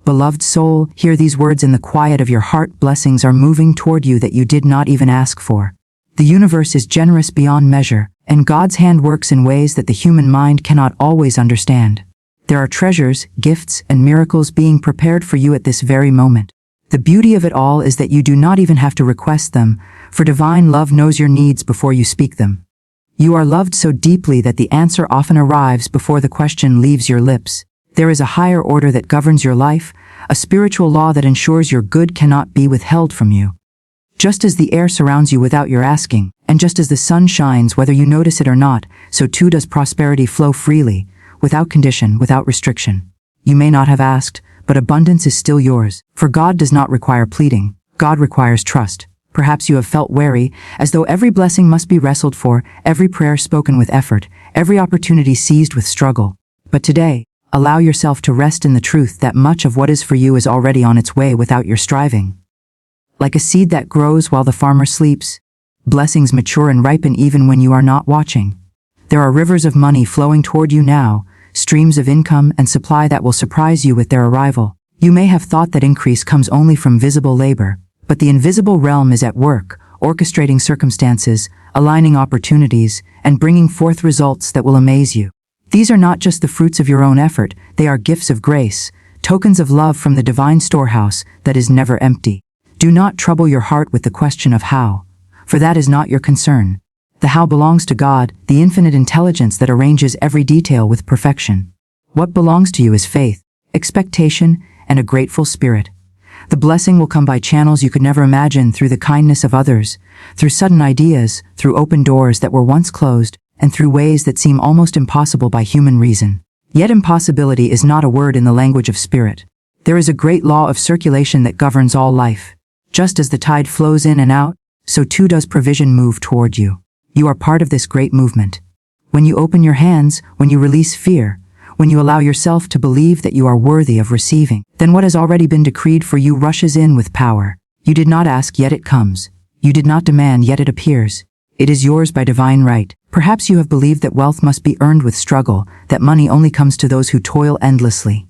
Beloved soul, hear these words in the quiet of your heart. Blessings are moving toward you that you did not even ask for. The universe is generous beyond measure, and God's hand works in ways that the human mind cannot always understand. There are treasures, gifts, and miracles being prepared for you at this very moment. The beauty of it all is that you do not even have to request them, for divine love knows your needs before you speak them. You are loved so deeply that the answer often arrives before the question leaves your lips. There is a higher order that governs your life, a spiritual law that ensures your good cannot be withheld from you. Just as the air surrounds you without your asking, and just as the sun shines whether you notice it or not, so too does prosperity flow freely, without condition, without restriction. You may not have asked, but abundance is still yours, for God does not require pleading. God requires trust. Perhaps you have felt wary, as though every blessing must be wrestled for, every prayer spoken with effort, every opportunity seized with struggle. But today, allow yourself to rest in the truth that much of what is for you is already on its way without your striving. Like a seed that grows while the farmer sleeps, blessings mature and ripen even when you are not watching. There are rivers of money flowing toward you now, streams of income and supply that will surprise you with their arrival. You may have thought that increase comes only from visible labor, but the invisible realm is at work, orchestrating circumstances, aligning opportunities, and bringing forth results that will amaze you. These are not just the fruits of your own effort, they are gifts of grace, tokens of love from the divine storehouse that is never empty. Do not trouble your heart with the question of how, for that is not your concern. The how belongs to God, the infinite intelligence that arranges every detail with perfection. What belongs to you is faith, expectation, and a grateful spirit. The blessing will come by channels you could never imagine, through the kindness of others, through sudden ideas, through open doors that were once closed, and through ways that seem almost impossible by human reason. Yet impossibility is not a word in the language of spirit. There is a great law of circulation that governs all life. Just as the tide flows in and out, so too does provision move toward you. You are part of this great movement. When you open your hands, when you release fear, when you allow yourself to believe that you are worthy of receiving, then what has already been decreed for you rushes in with power. You did not ask, yet it comes. You did not demand, yet it appears. It is yours by divine right. Perhaps you have believed that wealth must be earned with struggle, that money only comes to those who toil endlessly.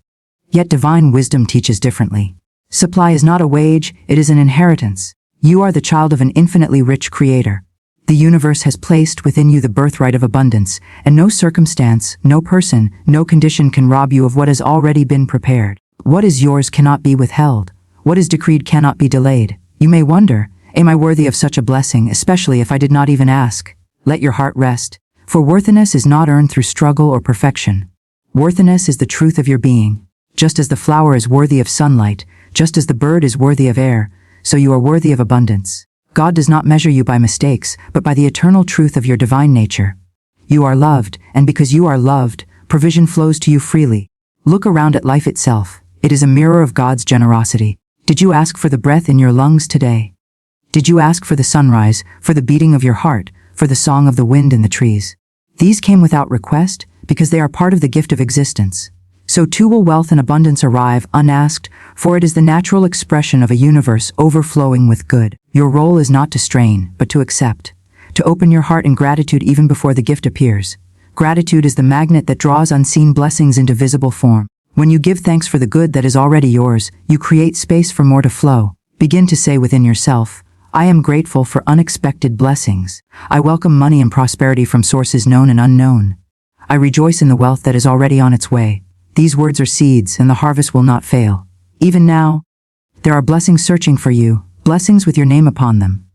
Yet divine wisdom teaches differently. Supply is not a wage, it is an inheritance. You are the child of an infinitely rich creator. The universe has placed within you the birthright of abundance, and no circumstance, no person, no condition can rob you of what has already been prepared. What is yours cannot be withheld. What is decreed cannot be delayed. You may wonder, am I worthy of such a blessing, especially if I did not even ask? Let your heart rest, for worthiness is not earned through struggle or perfection. Worthiness is the truth of your being. Just as the flower is worthy of sunlight, just as the bird is worthy of air, so you are worthy of abundance. God does not measure you by mistakes, but by the eternal truth of your divine nature. You are loved, and because you are loved, provision flows to you freely. Look around at life itself. It is a mirror of God's generosity. Did you ask for the breath in your lungs today? Did you ask for the sunrise, for the beating of your heart, for the song of the wind in the trees? These came without request, because they are part of the gift of existence. So too will wealth and abundance arrive unasked, for it is the natural expression of a universe overflowing with good. Your role is not to strain, but to accept. To open your heart in gratitude even before the gift appears. Gratitude is the magnet that draws unseen blessings into visible form. When you give thanks for the good that is already yours, you create space for more to flow. Begin to say within yourself, I am grateful for unexpected blessings. I welcome money and prosperity from sources known and unknown. I rejoice in the wealth that is already on its way. These words are seeds, and the harvest will not fail. Even now, there are blessings searching for you, blessings with your name upon them.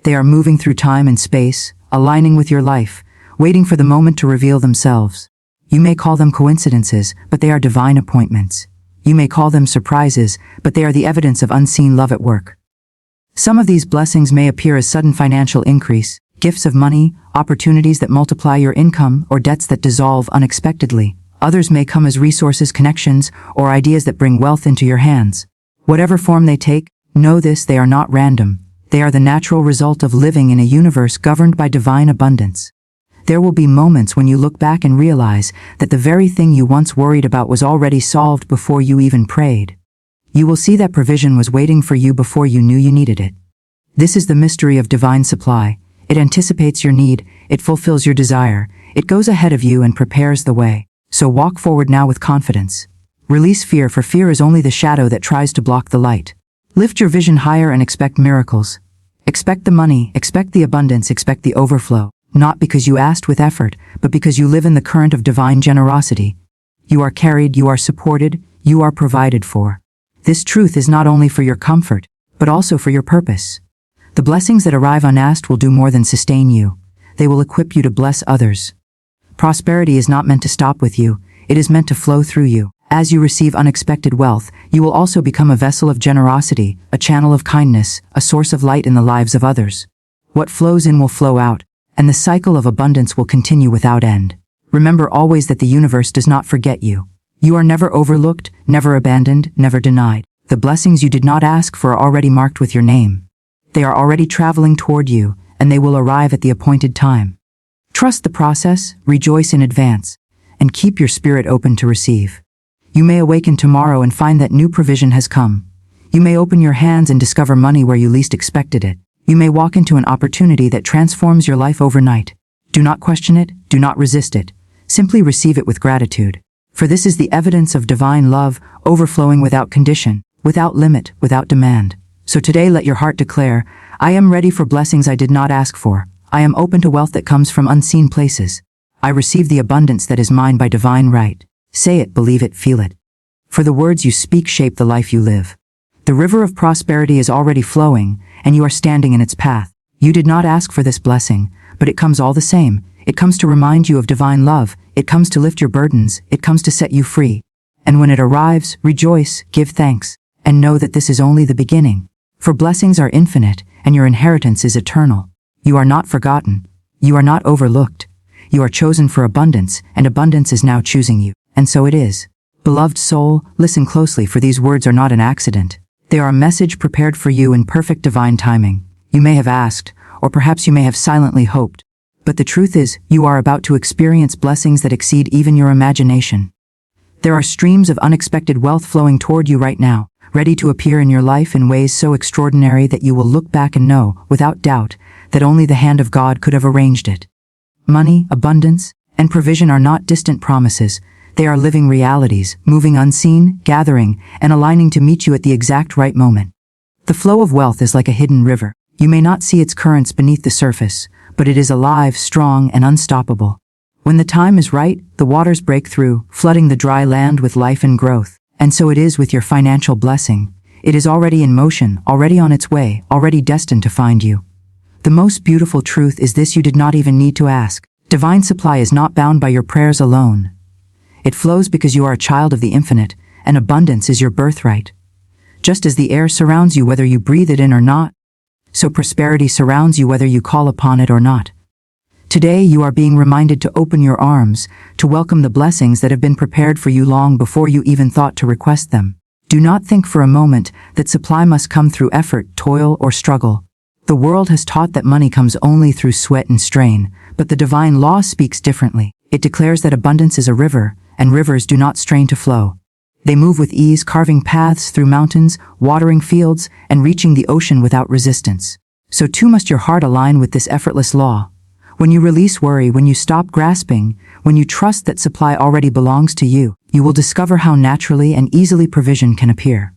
They are moving through time and space, aligning with your life, waiting for the moment to reveal themselves. You may call them coincidences, but they are divine appointments. You may call them surprises, but they are the evidence of unseen love at work. Some of these blessings may appear as sudden financial increase, gifts of money, opportunities that multiply your income, or debts that dissolve unexpectedly. Others may come as resources, connections, or ideas that bring wealth into your hands. Whatever form they take, know this: they are not random. They are the natural result of living in a universe governed by divine abundance. There will be moments when you look back and realize that the very thing you once worried about was already solved before you even prayed. You will see that provision was waiting for you before you knew you needed it. This is the mystery of divine supply. It anticipates your need, it fulfills your desire, it goes ahead of you and prepares the way. So walk forward now with confidence. Release fear, for fear is only the shadow that tries to block the light. Lift your vision higher and expect miracles. Expect the money, expect the abundance, expect the overflow. Not because you asked with effort, but because you live in the current of divine generosity. You are carried, you are supported, you are provided for. This truth is not only for your comfort, but also for your purpose. The blessings that arrive unasked will do more than sustain you. They will equip you to bless others. Prosperity is not meant to stop with you, it is meant to flow through you. As you receive unexpected wealth, you will also become a vessel of generosity, a channel of kindness, a source of light in the lives of others. What flows in will flow out, and the cycle of abundance will continue without end. Remember always that the universe does not forget you. You are never overlooked, never abandoned, never denied. The blessings you did not ask for are already marked with your name. They are already traveling toward you, and they will arrive at the appointed time. Trust the process, rejoice in advance, and keep your spirit open to receive. You may awaken tomorrow and find that new provision has come. You may open your hands and discover money where you least expected it. You may walk into an opportunity that transforms your life overnight. Do not question it, do not resist it. Simply receive it with gratitude. For this is the evidence of divine love, overflowing without condition, without limit, without demand. So today let your heart declare, I am ready for blessings I did not ask for. I am open to wealth that comes from unseen places. I receive the abundance that is mine by divine right. Say it, believe it, feel it. For the words you speak shape the life you live. The river of prosperity is already flowing, and you are standing in its path. You did not ask for this blessing, but it comes all the same. It comes to remind you of divine love. It comes to lift your burdens. It comes to set you free. And when it arrives, rejoice, give thanks, and know that this is only the beginning. For blessings are infinite, and your inheritance is eternal. You are not forgotten. You are not overlooked. You are chosen for abundance, and abundance is now choosing you. And so it is. Beloved soul, listen closely, for these words are not an accident. They are a message prepared for you in perfect divine timing. You may have asked, or perhaps you may have silently hoped. But the truth is, you are about to experience blessings that exceed even your imagination. There are streams of unexpected wealth flowing toward you right now, ready to appear in your life in ways so extraordinary that you will look back and know, without doubt, that only the hand of God could have arranged it. Money, abundance, and provision are not distant promises. They are living realities, moving unseen, gathering, and aligning to meet you at the exact right moment. The flow of wealth is like a hidden river. You may not see its currents beneath the surface, but it is alive, strong, and unstoppable. When the time is right, the waters break through, flooding the dry land with life and growth. And so it is with your financial blessing. It is already in motion, already on its way, already destined to find you. The most beautiful truth is this: you did not even need to ask. Divine supply is not bound by your prayers alone. It flows because you are a child of the infinite, and abundance is your birthright. Just as the air surrounds you whether you breathe it in or not, so prosperity surrounds you whether you call upon it or not. Today you are being reminded to open your arms, to welcome the blessings that have been prepared for you long before you even thought to request them. Do not think for a moment that supply must come through effort, toil, or struggle. The world has taught that money comes only through sweat and strain, but the divine law speaks differently. It declares that abundance is a river, and rivers do not strain to flow. They move with ease, carving paths through mountains, watering fields, and reaching the ocean without resistance. So too must your heart align with this effortless law. When you release worry, when you stop grasping, when you trust that supply already belongs to you, you will discover how naturally and easily provision can appear.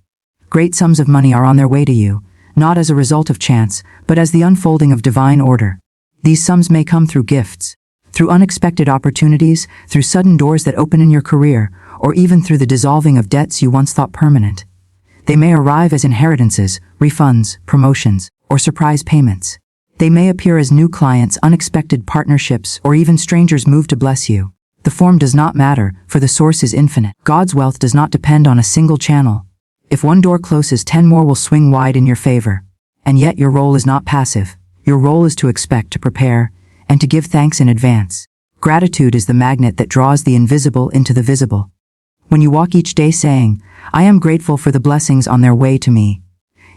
Great sums of money are on their way to you, not as a result of chance, but as the unfolding of divine order. These sums may come through gifts, through unexpected opportunities, through sudden doors that open in your career, or even through the dissolving of debts you once thought permanent. They may arrive as inheritances, refunds, promotions, or surprise payments. They may appear as new clients, unexpected partnerships, or even strangers moved to bless you. The form does not matter, for the source is infinite. God's wealth does not depend on a single channel. If one door closes, 10 more will swing wide in your favor. And yet your role is not passive. Your role is to expect, to prepare, and to give thanks in advance. Gratitude is the magnet that draws the invisible into the visible. When you walk each day saying, I am grateful for the blessings on their way to me,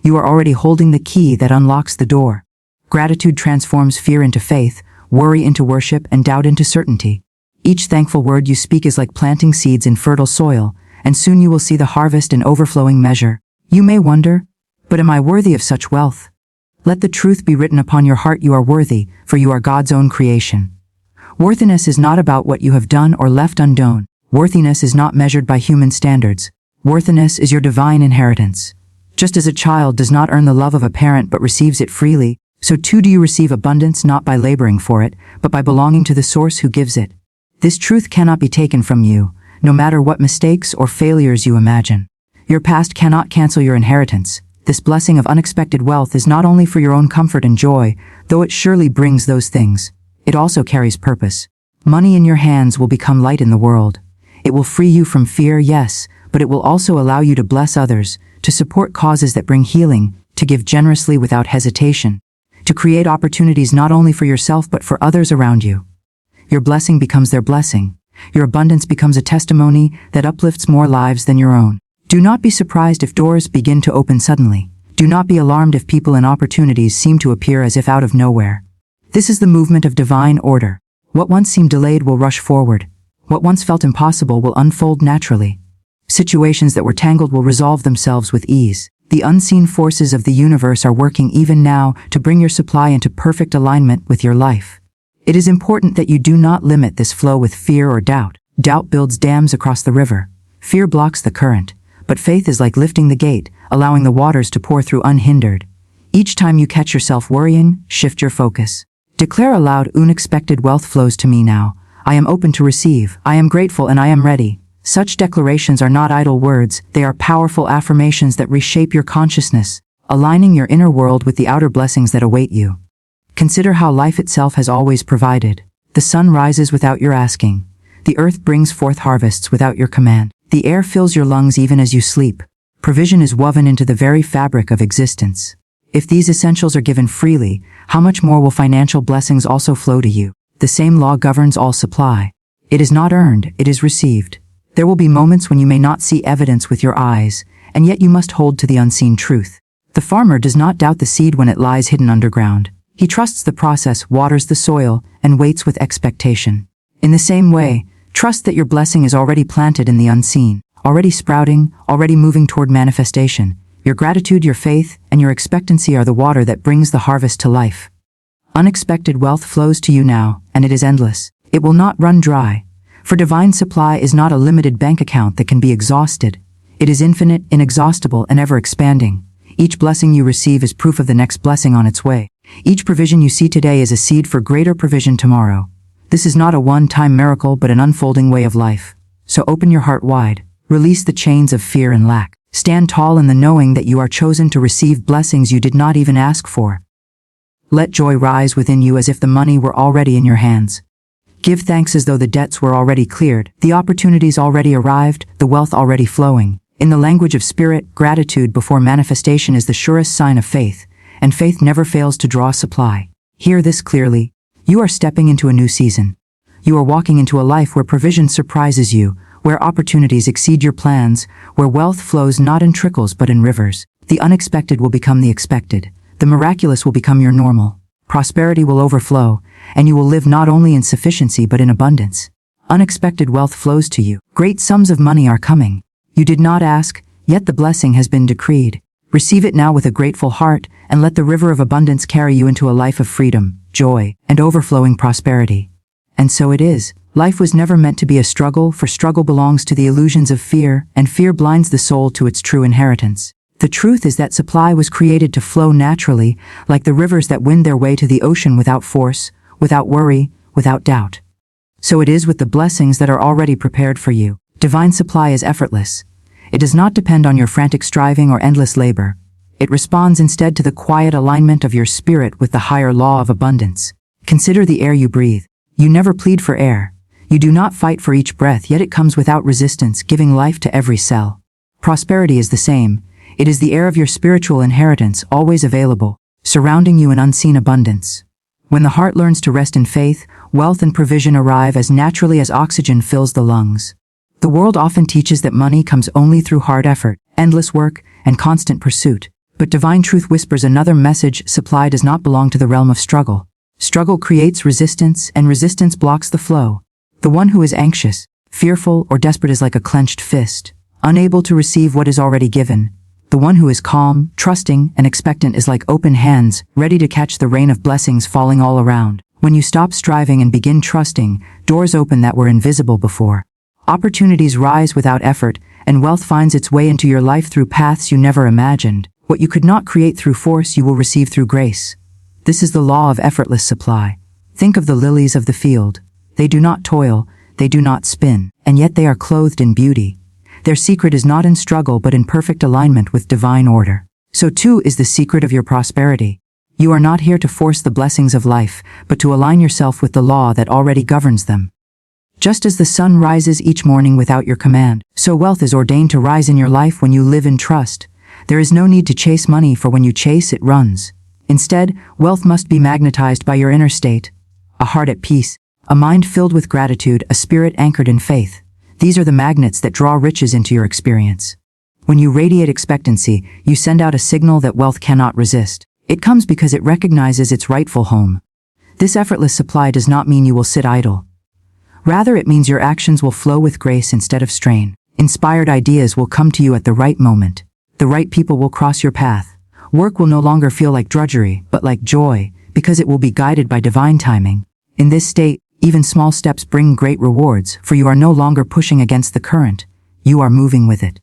you are already holding the key that unlocks the door. Gratitude transforms fear into faith, worry into worship, and doubt into certainty. Each thankful word you speak is like planting seeds in fertile soil, and soon you will see the harvest in overflowing measure. You may wonder, but am I worthy of such wealth? Let the truth be written upon your heart: you are worthy, for you are God's own creation. Worthiness is not about what you have done or left undone. Worthiness is not measured by human standards, Worthiness is your divine inheritance. Just as a child does not earn the love of a parent but receives it freely, so too do you receive abundance not by laboring for it, but by belonging to the source who gives it. This truth cannot be taken from you, no matter what mistakes or failures you imagine. Your past cannot cancel your inheritance. This blessing of unexpected wealth is not only for your own comfort and joy, though it surely brings those things. It also carries purpose. Money in your hands will become light in the world. It will free you from fear, yes, but it will also allow you to bless others, to support causes that bring healing, to give generously without hesitation, to create opportunities not only for yourself but for others around you. Your blessing becomes their blessing. Your abundance becomes a testimony that uplifts more lives than your own. Do not be surprised if doors begin to open suddenly. Do not be alarmed if people and opportunities seem to appear as if out of nowhere. This is the movement of divine order. What once seemed delayed will rush forward. What once felt impossible will unfold naturally. Situations that were tangled will resolve themselves with ease. The unseen forces of the universe are working even now to bring your supply into perfect alignment with your life. It is important that you do not limit this flow with fear or doubt. Doubt builds dams across the river. Fear blocks the current. But faith is like lifting the gate, allowing the waters to pour through unhindered. Each time you catch yourself worrying, shift your focus. Declare aloud, unexpected wealth flows to me now. I am open to receive. I am grateful and I am ready. Such declarations are not idle words. They are powerful affirmations that reshape your consciousness, aligning your inner world with the outer blessings that await you. Consider how life itself has always provided. The sun rises without your asking. The earth brings forth harvests without your command. The air fills your lungs even as you sleep. Provision is woven into the very fabric of existence. If these essentials are given freely, how much more will financial blessings also flow to you? The same law governs all supply. It is not earned, it is received. There will be moments when you may not see evidence with your eyes, and yet you must hold to the unseen truth. The farmer does not doubt the seed when it lies hidden underground. He trusts the process, waters the soil, and waits with expectation. In the same way, trust that your blessing is already planted in the unseen, already sprouting, already moving toward manifestation. Your gratitude, your faith, and your expectancy are the water that brings the harvest to life. Unexpected wealth flows to you now, and it is endless. It will not run dry. For divine supply is not a limited bank account that can be exhausted. It is infinite, inexhaustible, and ever-expanding. Each blessing you receive is proof of the next blessing on its way. Each provision you see today is a seed for greater provision tomorrow. This is not a one-time miracle but an unfolding way of life. So open your heart wide. Release the chains of fear and lack. Stand tall in the knowing that you are chosen to receive blessings you did not even ask for. Let joy rise within you as if the money were already in your hands. Give thanks as though the debts were already cleared, the opportunities already arrived, the wealth already flowing. In the language of spirit, gratitude before manifestation is the surest sign of faith, and faith never fails to draw supply. Hear this clearly. You are stepping into a new season. You are walking into a life where provision surprises you, where opportunities exceed your plans, where wealth flows not in trickles but in rivers. The unexpected will become the expected. The miraculous will become your normal. Prosperity will overflow, and you will live not only in sufficiency but in abundance. Unexpected wealth flows to you. Great sums of money are coming. You did not ask, yet the blessing has been decreed. Receive it now with a grateful heart, and let the river of abundance carry you into a life of freedom, joy, and overflowing prosperity. And so it is. Life was never meant to be a struggle, for struggle belongs to the illusions of fear, and fear blinds the soul to its true inheritance. The truth is that supply was created to flow naturally, like the rivers that wind their way to the ocean without force, without worry, without doubt. So it is with the blessings that are already prepared for you. Divine supply is effortless. It does not depend on your frantic striving or endless labor. It responds instead to the quiet alignment of your spirit with the higher law of abundance. Consider the air you breathe. You never plead for air. You do not fight for each breath, yet it comes without resistance, giving life to every cell. Prosperity is the same. It is the air of your spiritual inheritance, always available, surrounding you in unseen abundance. When the heart learns to rest in faith, wealth and provision arrive as naturally as oxygen fills the lungs. The world often teaches that money comes only through hard effort, endless work, and constant pursuit. But divine truth whispers another message: supply does not belong to the realm of struggle. Struggle creates resistance, and resistance blocks the flow. The one who is anxious, fearful, or desperate is like a clenched fist, unable to receive what is already given. The one who is calm, trusting, and expectant is like open hands, ready to catch the rain of blessings falling all around. When you stop striving and begin trusting, doors open that were invisible before. Opportunities rise without effort, and wealth finds its way into your life through paths you never imagined. What you could not create through force, you will receive through grace. This is the law of effortless supply. Think of the lilies of the field. They do not toil, they do not spin, and yet they are clothed in beauty. Their secret is not in struggle but in perfect alignment with divine order. So too is the secret of your prosperity. You are not here to force the blessings of life, but to align yourself with the law that already governs them. Just as the sun rises each morning without your command, so wealth is ordained to rise in your life when you live in trust. There is no need to chase money, for when you chase, it runs. Instead, wealth must be magnetized by your inner state. A heart at peace, a mind filled with gratitude, a spirit anchored in faith. These are the magnets that draw riches into your experience. When you radiate expectancy, you send out a signal that wealth cannot resist. It comes because it recognizes its rightful home. This effortless supply does not mean you will sit idle. Rather, it means your actions will flow with grace instead of strain. Inspired ideas will come to you at the right moment. The right people will cross your path. Work will no longer feel like drudgery, but like joy, because it will be guided by divine timing. In this state, even small steps bring great rewards, for you are no longer pushing against the current. You are moving with it.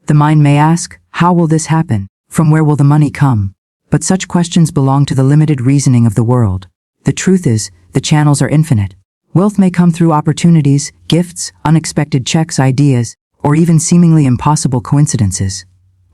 The mind may ask, how will this happen? From where will the money come? But such questions belong to the limited reasoning of the world. The truth is, the channels are infinite. Wealth may come through opportunities, gifts, unexpected checks, ideas, or even seemingly impossible coincidences.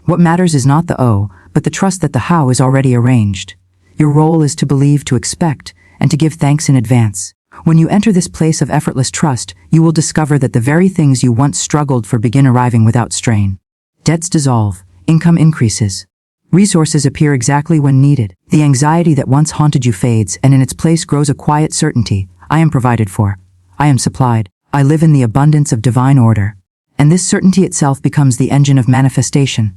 What matters is not the "oh," but the trust that the "how" is already arranged. Your role is to believe, to expect, and to give thanks in advance. When you enter this place of effortless trust, you will discover that the very things you once struggled for begin arriving without strain. Debts dissolve, income increases. Resources appear exactly when needed. The anxiety that once haunted you fades, and in its place grows a quiet certainty. I am provided for. I am supplied. I live in the abundance of divine order. And this certainty itself becomes the engine of manifestation.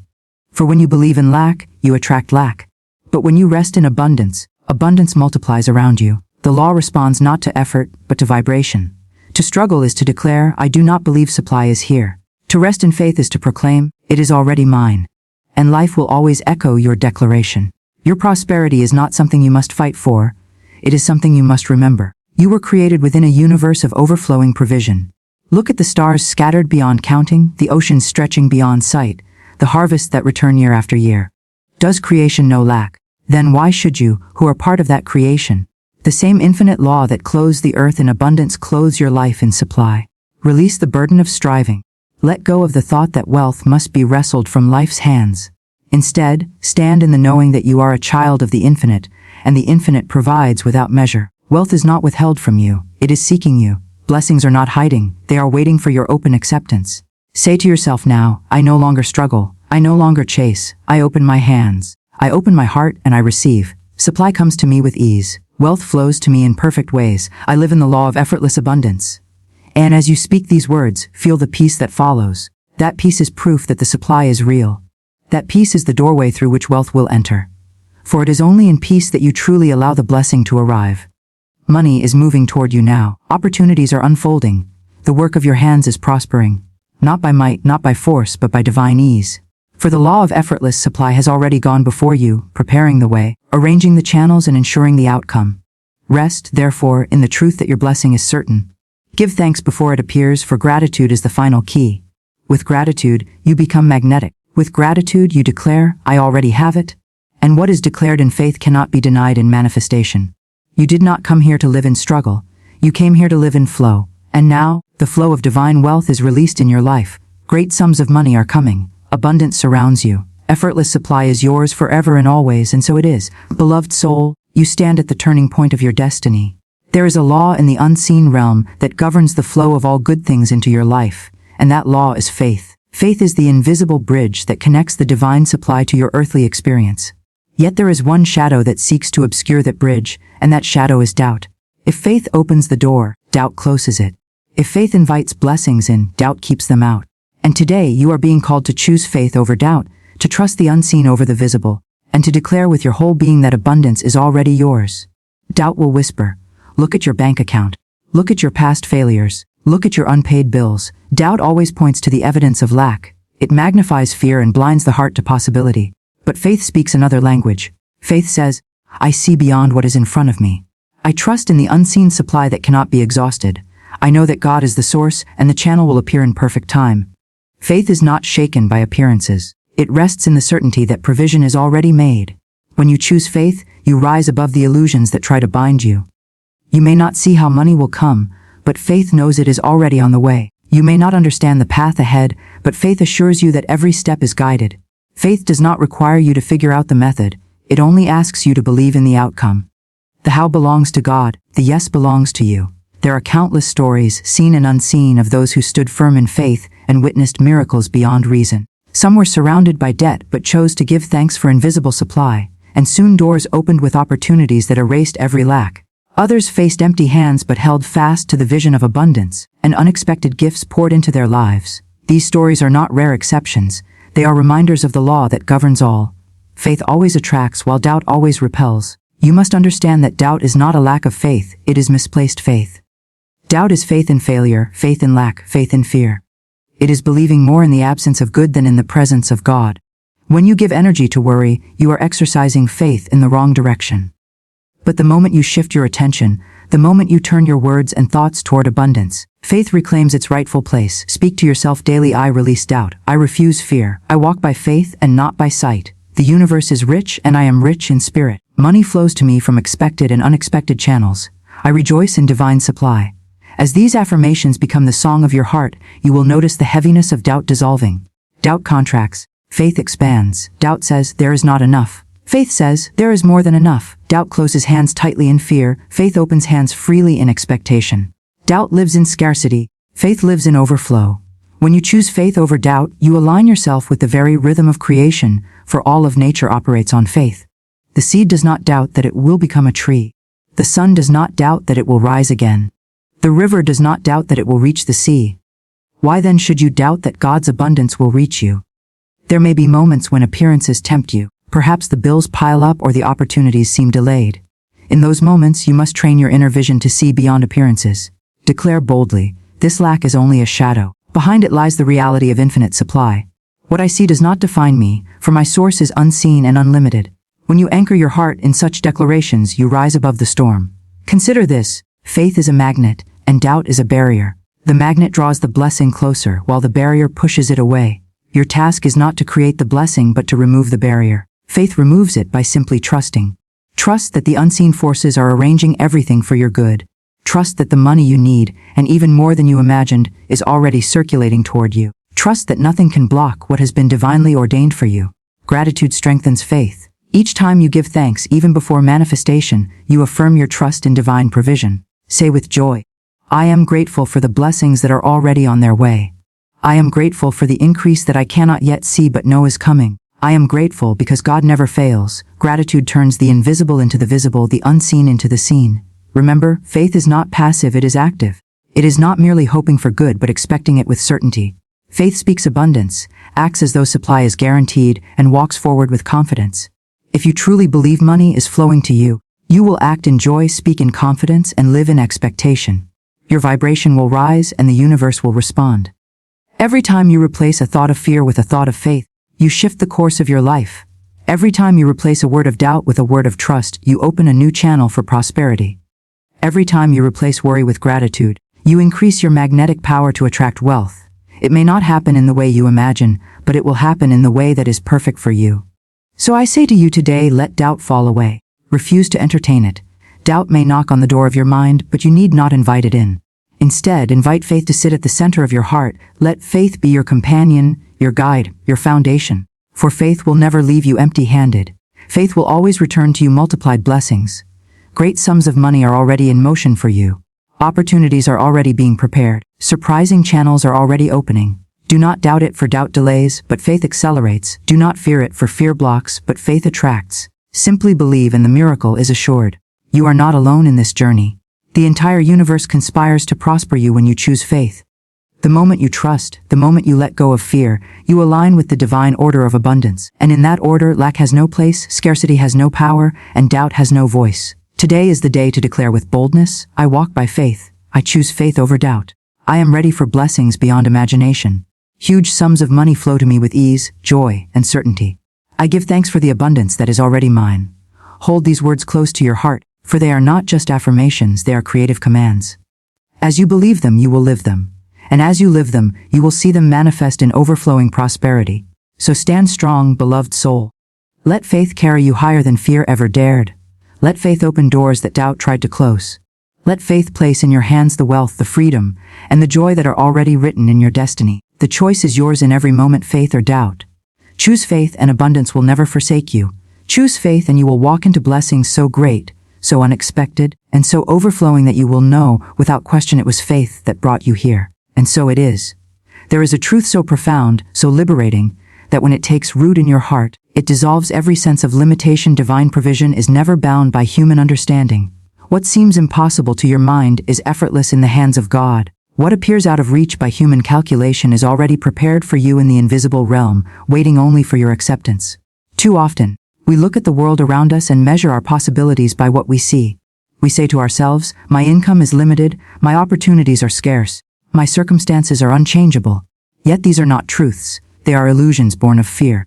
For when you believe in lack, you attract lack. But when you rest in abundance, abundance multiplies around you. The law responds not to effort, but to vibration. To struggle is to declare, I do not believe supply is here. To rest in faith is to proclaim, it is already mine. And life will always echo your declaration. Your prosperity is not something you must fight for. It is something you must remember. You were created within a universe of overflowing provision. Look at the stars scattered beyond counting, the oceans stretching beyond sight, the harvests that return year after year. Does creation know lack? Then why should you, who are part of that creation? The same infinite law that clothes the earth in abundance clothes your life in supply. Release the burden of striving. Let go of the thought that wealth must be wrestled from life's hands. Instead, stand in the knowing that you are a child of the infinite, and the infinite provides without measure. Wealth is not withheld from you, it is seeking you. Blessings are not hiding, they are waiting for your open acceptance. Say to yourself now, I no longer struggle, I no longer chase, I open my hands. I open my heart and I receive. Supply comes to me with ease. Wealth flows to me in perfect ways. I live in the law of effortless abundance. And as you speak these words, feel the peace that follows. That peace is proof that the supply is real. That peace is the doorway through which wealth will enter. For it is only in peace that you truly allow the blessing to arrive. Money is moving toward you now. Opportunities are unfolding. The work of your hands is prospering. Not by might, not by force, but by divine ease. For the law of effortless supply has already gone before you, preparing the way, arranging the channels and ensuring the outcome. Rest, therefore, in the truth that your blessing is certain. Give thanks before it appears, for gratitude is the final key. With gratitude, you become magnetic. With gratitude, you declare, I already have it. And what is declared in faith cannot be denied in manifestation. You did not come here to live in struggle. You came here to live in flow. And now, the flow of divine wealth is released in your life. Great sums of money are coming. Abundance surrounds you. Effortless supply is yours forever and always, and so it is. Beloved soul, you stand at the turning point of your destiny. There is a law in the unseen realm that governs the flow of all good things into your life, and that law is faith. Faith is the invisible bridge that connects the divine supply to your earthly experience. Yet there is one shadow that seeks to obscure that bridge, and that shadow is doubt. If faith opens the door, doubt closes it. If faith invites blessings in, doubt keeps them out. And today you are being called to choose faith over doubt, to trust the unseen over the visible, and to declare with your whole being that abundance is already yours. Doubt will whisper, look at your bank account, look at your past failures, look at your unpaid bills. Doubt always points to the evidence of lack. It magnifies fear and blinds the heart to possibility. But faith speaks another language. Faith says, I see beyond what is in front of me. I trust in the unseen supply that cannot be exhausted. I know that God is the source and the channel will appear in perfect time. Faith is not shaken by appearances. It rests in the certainty that provision is already made. When you choose faith, you rise above the illusions that try to bind you. You may not see how money will come, but faith knows it is already on the way. You may not understand the path ahead, but faith assures you that every step is guided. Faith does not require you to figure out the method. It only asks you to believe in the outcome. The how belongs to God, the yes belongs to you. There are countless stories, seen and unseen, of those who stood firm in faith and witnessed miracles beyond reason. Some were surrounded by debt but chose to give thanks for invisible supply, and soon doors opened with opportunities that erased every lack. Others faced empty hands but held fast to the vision of abundance, and unexpected gifts poured into their lives. These stories are not rare exceptions. They are reminders of the law that governs all. Faith always attracts while doubt always repels. You must understand that doubt is not a lack of faith, it is misplaced faith. Doubt is faith in failure, faith in lack, faith in fear. It is believing more in the absence of good than in the presence of God. When you give energy to worry, you are exercising faith in the wrong direction. But the moment you shift your attention, the moment you turn your words and thoughts toward abundance, faith reclaims its rightful place. Speak to yourself daily: I release doubt, I refuse fear, I walk by faith and not by sight. The universe is rich and I am rich in spirit. Money flows to me from expected and unexpected channels. I rejoice in divine supply. As these affirmations become the song of your heart, you will notice the heaviness of doubt dissolving. Doubt contracts, faith expands. Doubt says, there is not enough. Faith says, there is more than enough. Doubt closes hands tightly in fear, faith opens hands freely in expectation. Doubt lives in scarcity, faith lives in overflow. When you choose faith over doubt, you align yourself with the very rhythm of creation, for all of nature operates on faith. The seed does not doubt that it will become a tree. The sun does not doubt that it will rise again. The river does not doubt that it will reach the sea. Why then should you doubt that God's abundance will reach you? There may be moments when appearances tempt you. Perhaps the bills pile up or the opportunities seem delayed. In those moments, you must train your inner vision to see beyond appearances. Declare boldly, this lack is only a shadow. Behind it lies the reality of infinite supply. What I see does not define me, for my source is unseen and unlimited. When you anchor your heart in such declarations, you rise above the storm. Consider this: faith is a magnet, and doubt is a barrier. The magnet draws the blessing closer, while the barrier pushes it away. Your task is not to create the blessing but to remove the barrier. Faith removes it by simply trusting. Trust that the unseen forces are arranging everything for your good. Trust that the money you need, and even more than you imagined, is already circulating toward you. Trust that nothing can block what has been divinely ordained for you. Gratitude strengthens faith. Each time you give thanks, even before manifestation, you affirm your trust in divine provision. Say with joy, I am grateful for the blessings that are already on their way. I am grateful for the increase that I cannot yet see but know is coming. I am grateful because God never fails. Gratitude turns the invisible into the visible, the unseen into the seen. Remember, faith is not passive, it is active. It is not merely hoping for good but expecting it with certainty. Faith speaks abundance, acts as though supply is guaranteed, and walks forward with confidence. If you truly believe money is flowing to you, you will act in joy, speak in confidence, and live in expectation. Your vibration will rise and the universe will respond. Every time you replace a thought of fear with a thought of faith, you shift the course of your life. Every time you replace a word of doubt with a word of trust, you open a new channel for prosperity. Every time you replace worry with gratitude, you increase your magnetic power to attract wealth. It may not happen in the way you imagine, but it will happen in the way that is perfect for you. So I say to you today, let doubt fall away. Refuse to entertain it. Doubt may knock on the door of your mind, but you need not invite it in. Instead, invite faith to sit at the center of your heart. Let faith be your companion, your guide, your foundation. For faith will never leave you empty-handed. Faith will always return to you multiplied blessings. Great sums of money are already in motion for you. Opportunities are already being prepared. Surprising channels are already opening. Do not doubt it, for doubt delays, but faith accelerates. Do not fear it, for fear blocks, but faith attracts. Simply believe and the miracle is assured. You are not alone in this journey. The entire universe conspires to prosper you when you choose faith. The moment you trust, the moment you let go of fear, you align with the divine order of abundance. And in that order, lack has no place, scarcity has no power, and doubt has no voice. Today is the day to declare with boldness, I walk by faith. I choose faith over doubt. I am ready for blessings beyond imagination. Huge sums of money flow to me with ease, joy, and certainty. I give thanks for the abundance that is already mine. Hold these words close to your heart, for they are not just affirmations, they are creative commands. As you believe them, you will live them. and as you live them, you will see them manifest in overflowing prosperity. So stand strong, beloved soul. Let faith carry you higher than fear ever dared. Let faith open doors that doubt tried to close. Let faith place in your hands the wealth, the freedom, and the joy that are already written in your destiny. The choice is yours in every moment, faith or doubt. Choose faith and abundance will never forsake you. Choose faith and you will walk into blessings so great, so unexpected, and so overflowing that you will know without question it was faith that brought you here. And so it is. There is a truth so profound, so liberating, that when it takes root in your heart, it dissolves every sense of limitation. Divine provision is never bound by human understanding. What seems impossible to your mind is effortless in the hands of God. What appears out of reach by human calculation is already prepared for you in the invisible realm, waiting only for your acceptance. Too often, we look at the world around us and measure our possibilities by what we see. We say to ourselves, my income is limited, my opportunities are scarce, my circumstances are unchangeable. Yet these are not truths, they are illusions born of fear.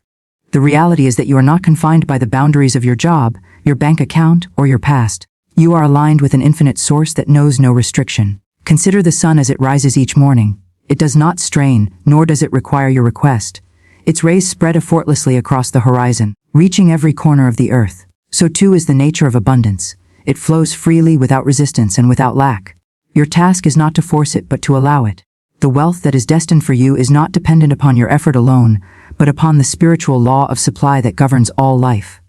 The reality is that you are not confined by the boundaries of your job, your bank account, or your past. You are aligned with an infinite source that knows no restriction. Consider the sun as it rises each morning. It does not strain, nor does it require your request. Its rays spread effortlessly across the horizon, reaching every corner of the earth. So too is the nature of abundance. It flows freely without resistance and without lack. Your task is not to force it but to allow it. The wealth that is destined for you is not dependent upon your effort alone, but upon the spiritual law of supply that governs all life.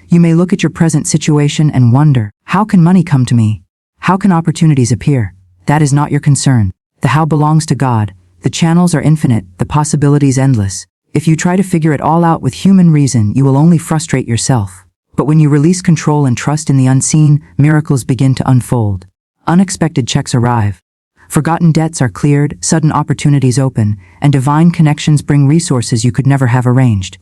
You may look at your present situation and wonder, how can money come to me? How can opportunities appear? That is not your concern. The how belongs to God. The channels are infinite, the possibilities endless. If you try to figure it all out with human reason, you will only frustrate yourself. But when you release control and trust in the unseen, miracles begin to unfold. Unexpected checks arrive. Forgotten debts are cleared, sudden opportunities open, and divine connections bring resources you could never have arranged.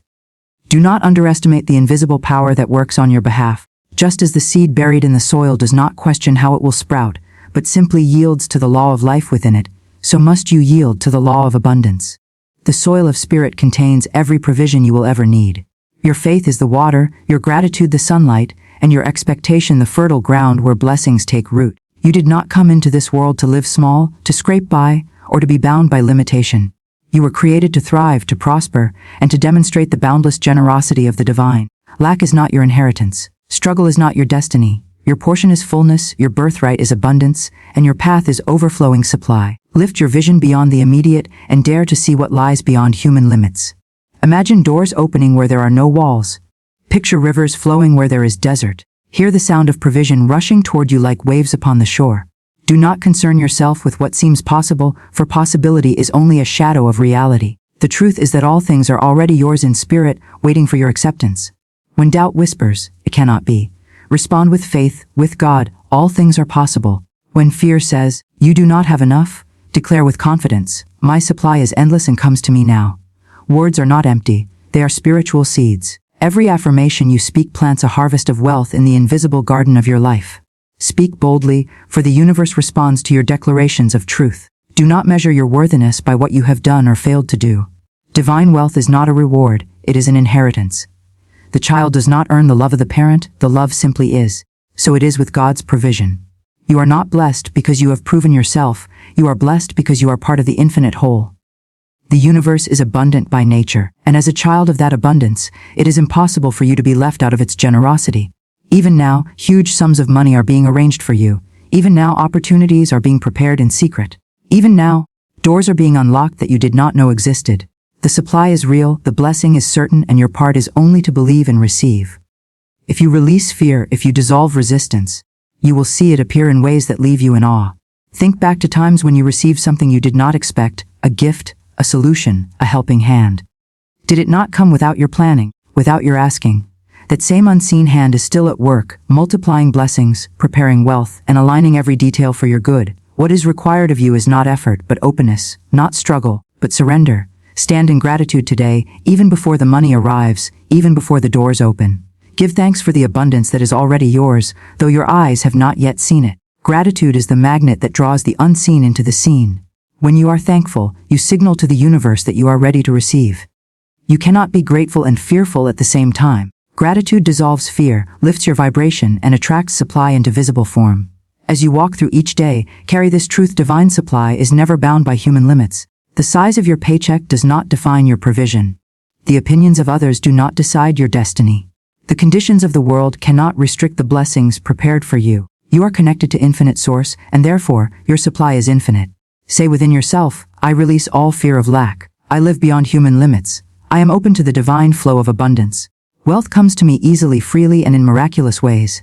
Do not underestimate the invisible power that works on your behalf. Just as the seed buried in the soil does not question how it will sprout, but simply yields to the law of life within it, so must you yield to the law of abundance. The soil of spirit contains every provision you will ever need. Your faith is the water, your gratitude the sunlight, and your expectation the fertile ground where blessings take root. You did not come into this world to live small, to scrape by, or to be bound by limitation. You were created to thrive, to prosper, and to demonstrate the boundless generosity of the divine. Lack is not your inheritance. Struggle is not your destiny. Your portion is fullness, your birthright is abundance, and your path is overflowing supply. Lift your vision beyond the immediate and dare to see what lies beyond human limits. Imagine doors opening where there are no walls. Picture rivers flowing where there is desert. Hear the sound of provision rushing toward you like waves upon the shore. Do not concern yourself with what seems possible, for possibility is only a shadow of reality. The truth is that all things are already yours in spirit, waiting for your acceptance. When doubt whispers, it cannot be, respond with faith, with God, all things are possible. When fear says, you do not have enough, declare with confidence, my supply is endless and comes to me now. Words are not empty, they are spiritual seeds. Every affirmation you speak plants a harvest of wealth in the invisible garden of your life. Speak boldly, for the universe responds to your declarations of truth. Do not measure your worthiness by what you have done or failed to do. Divine wealth is not a reward, it is an inheritance. The child does not earn the love of the parent, the love simply is. So it is with God's provision. You are not blessed because you have proven yourself, you are blessed because you are part of the infinite whole. The universe is abundant by nature, and as a child of that abundance, it is impossible for you to be left out of its generosity. Even now, huge sums of money are being arranged for you. Even now, opportunities are being prepared in secret. Even now, doors are being unlocked that you did not know existed. The supply is real, the blessing is certain, and your part is only to believe and receive. If you release fear, if you dissolve resistance, you will see it appear in ways that leave you in awe. Think back to times when you received something you did not expect, a gift, a solution, a helping hand. Did it not come without your planning, without your asking? That same unseen hand is still at work, multiplying blessings, preparing wealth, and aligning every detail for your good. What is required of you is not effort, but openness, not struggle, but surrender. Stand in gratitude today, even before the money arrives, even before the doors open. Give thanks for the abundance that is already yours, though your eyes have not yet seen it. Gratitude is the magnet that draws the unseen into the seen. When you are thankful, you signal to the universe that you are ready to receive. You cannot be grateful and fearful at the same time. Gratitude dissolves fear, lifts your vibration, and attracts supply into visible form. As you walk through each day, carry this truth: divine supply is never bound by human limits. The size of your paycheck does not define your provision. The opinions of others do not decide your destiny. The conditions of the world cannot restrict the blessings prepared for you. You are connected to infinite source, and therefore, your supply is infinite. Say within yourself, I release all fear of lack. I live beyond human limits. I am open to the divine flow of abundance. Wealth comes to me easily, freely, and in miraculous ways.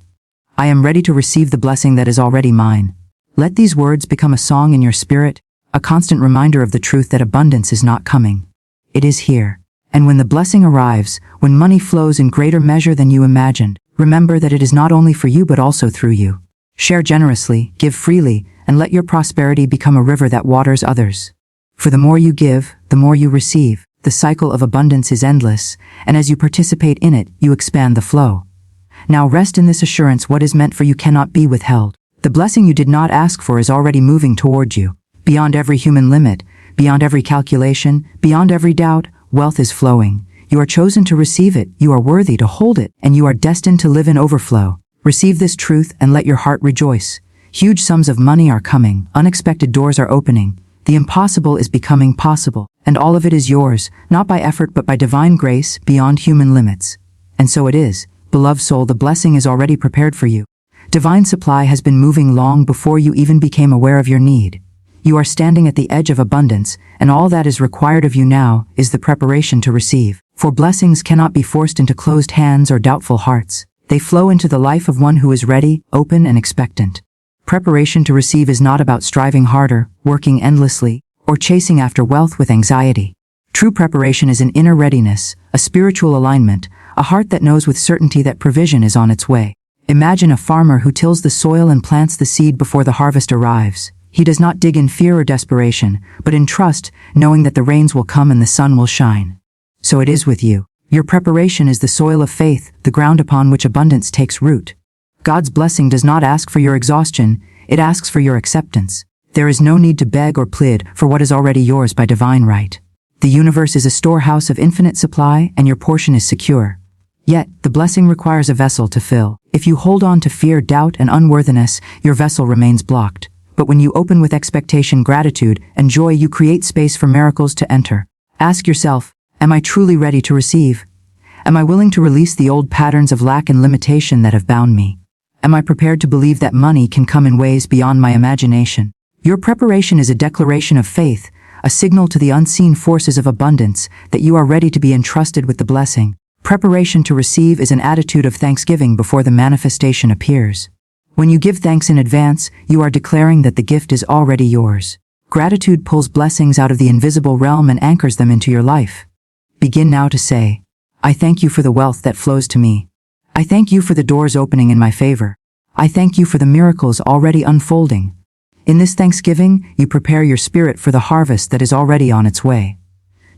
I am ready to receive the blessing that is already mine. Let these words become a song in your spirit, a constant reminder of the truth that abundance is not coming. It is here. And when the blessing arrives, when money flows in greater measure than you imagined, remember that it is not only for you but also through you. Share generously, give freely, and let your prosperity become a river that waters others. For the more you give, the more you receive. The cycle of abundance is endless, and as you participate in it, you expand the flow. Now rest in this assurance: what is meant for you cannot be withheld. The blessing you did not ask for is already moving toward you. Beyond every human limit, beyond every calculation, beyond every doubt, wealth is flowing. You are chosen to receive it, you are worthy to hold it, and you are destined to live in overflow. Receive this truth and let your heart rejoice. Huge sums of money are coming, unexpected doors are opening. The impossible is becoming possible, and all of it is yours, not by effort but by divine grace, beyond human limits. And so it is. Beloved soul, the blessing is already prepared for you. Divine supply has been moving long before you even became aware of your need. You are standing at the edge of abundance, and all that is required of you now is the preparation to receive. For blessings cannot be forced into closed hands or doubtful hearts. They flow into the life of one who is ready, open, and expectant. Preparation to receive is not about striving harder, working endlessly, or chasing after wealth with anxiety. True preparation is an inner readiness, a spiritual alignment, a heart that knows with certainty that provision is on its way. Imagine a farmer who tills the soil and plants the seed before the harvest arrives. He does not dig in fear or desperation, but in trust, knowing that the rains will come and the sun will shine. So it is with you. Your preparation is the soil of faith, the ground upon which abundance takes root. God's blessing does not ask for your exhaustion, it asks for your acceptance. There is no need to beg or plead for what is already yours by divine right. The universe is a storehouse of infinite supply, and your portion is secure. Yet, the blessing requires a vessel to fill. If you hold on to fear, doubt, and unworthiness, your vessel remains blocked. But when you open with expectation, gratitude, and joy, you create space for miracles to enter. Ask yourself, am I truly ready to receive? Am I willing to release the old patterns of lack and limitation that have bound me? Am I prepared to believe that money can come in ways beyond my imagination? Your preparation is a declaration of faith, a signal to the unseen forces of abundance that you are ready to be entrusted with the blessing. Preparation to receive is an attitude of thanksgiving before the manifestation appears. When you give thanks in advance, you are declaring that the gift is already yours. Gratitude pulls blessings out of the invisible realm and anchors them into your life. Begin now to say, I thank you for the wealth that flows to me. I thank you for the doors opening in my favor. I thank you for the miracles already unfolding. In this thanksgiving, you prepare your spirit for the harvest that is already on its way.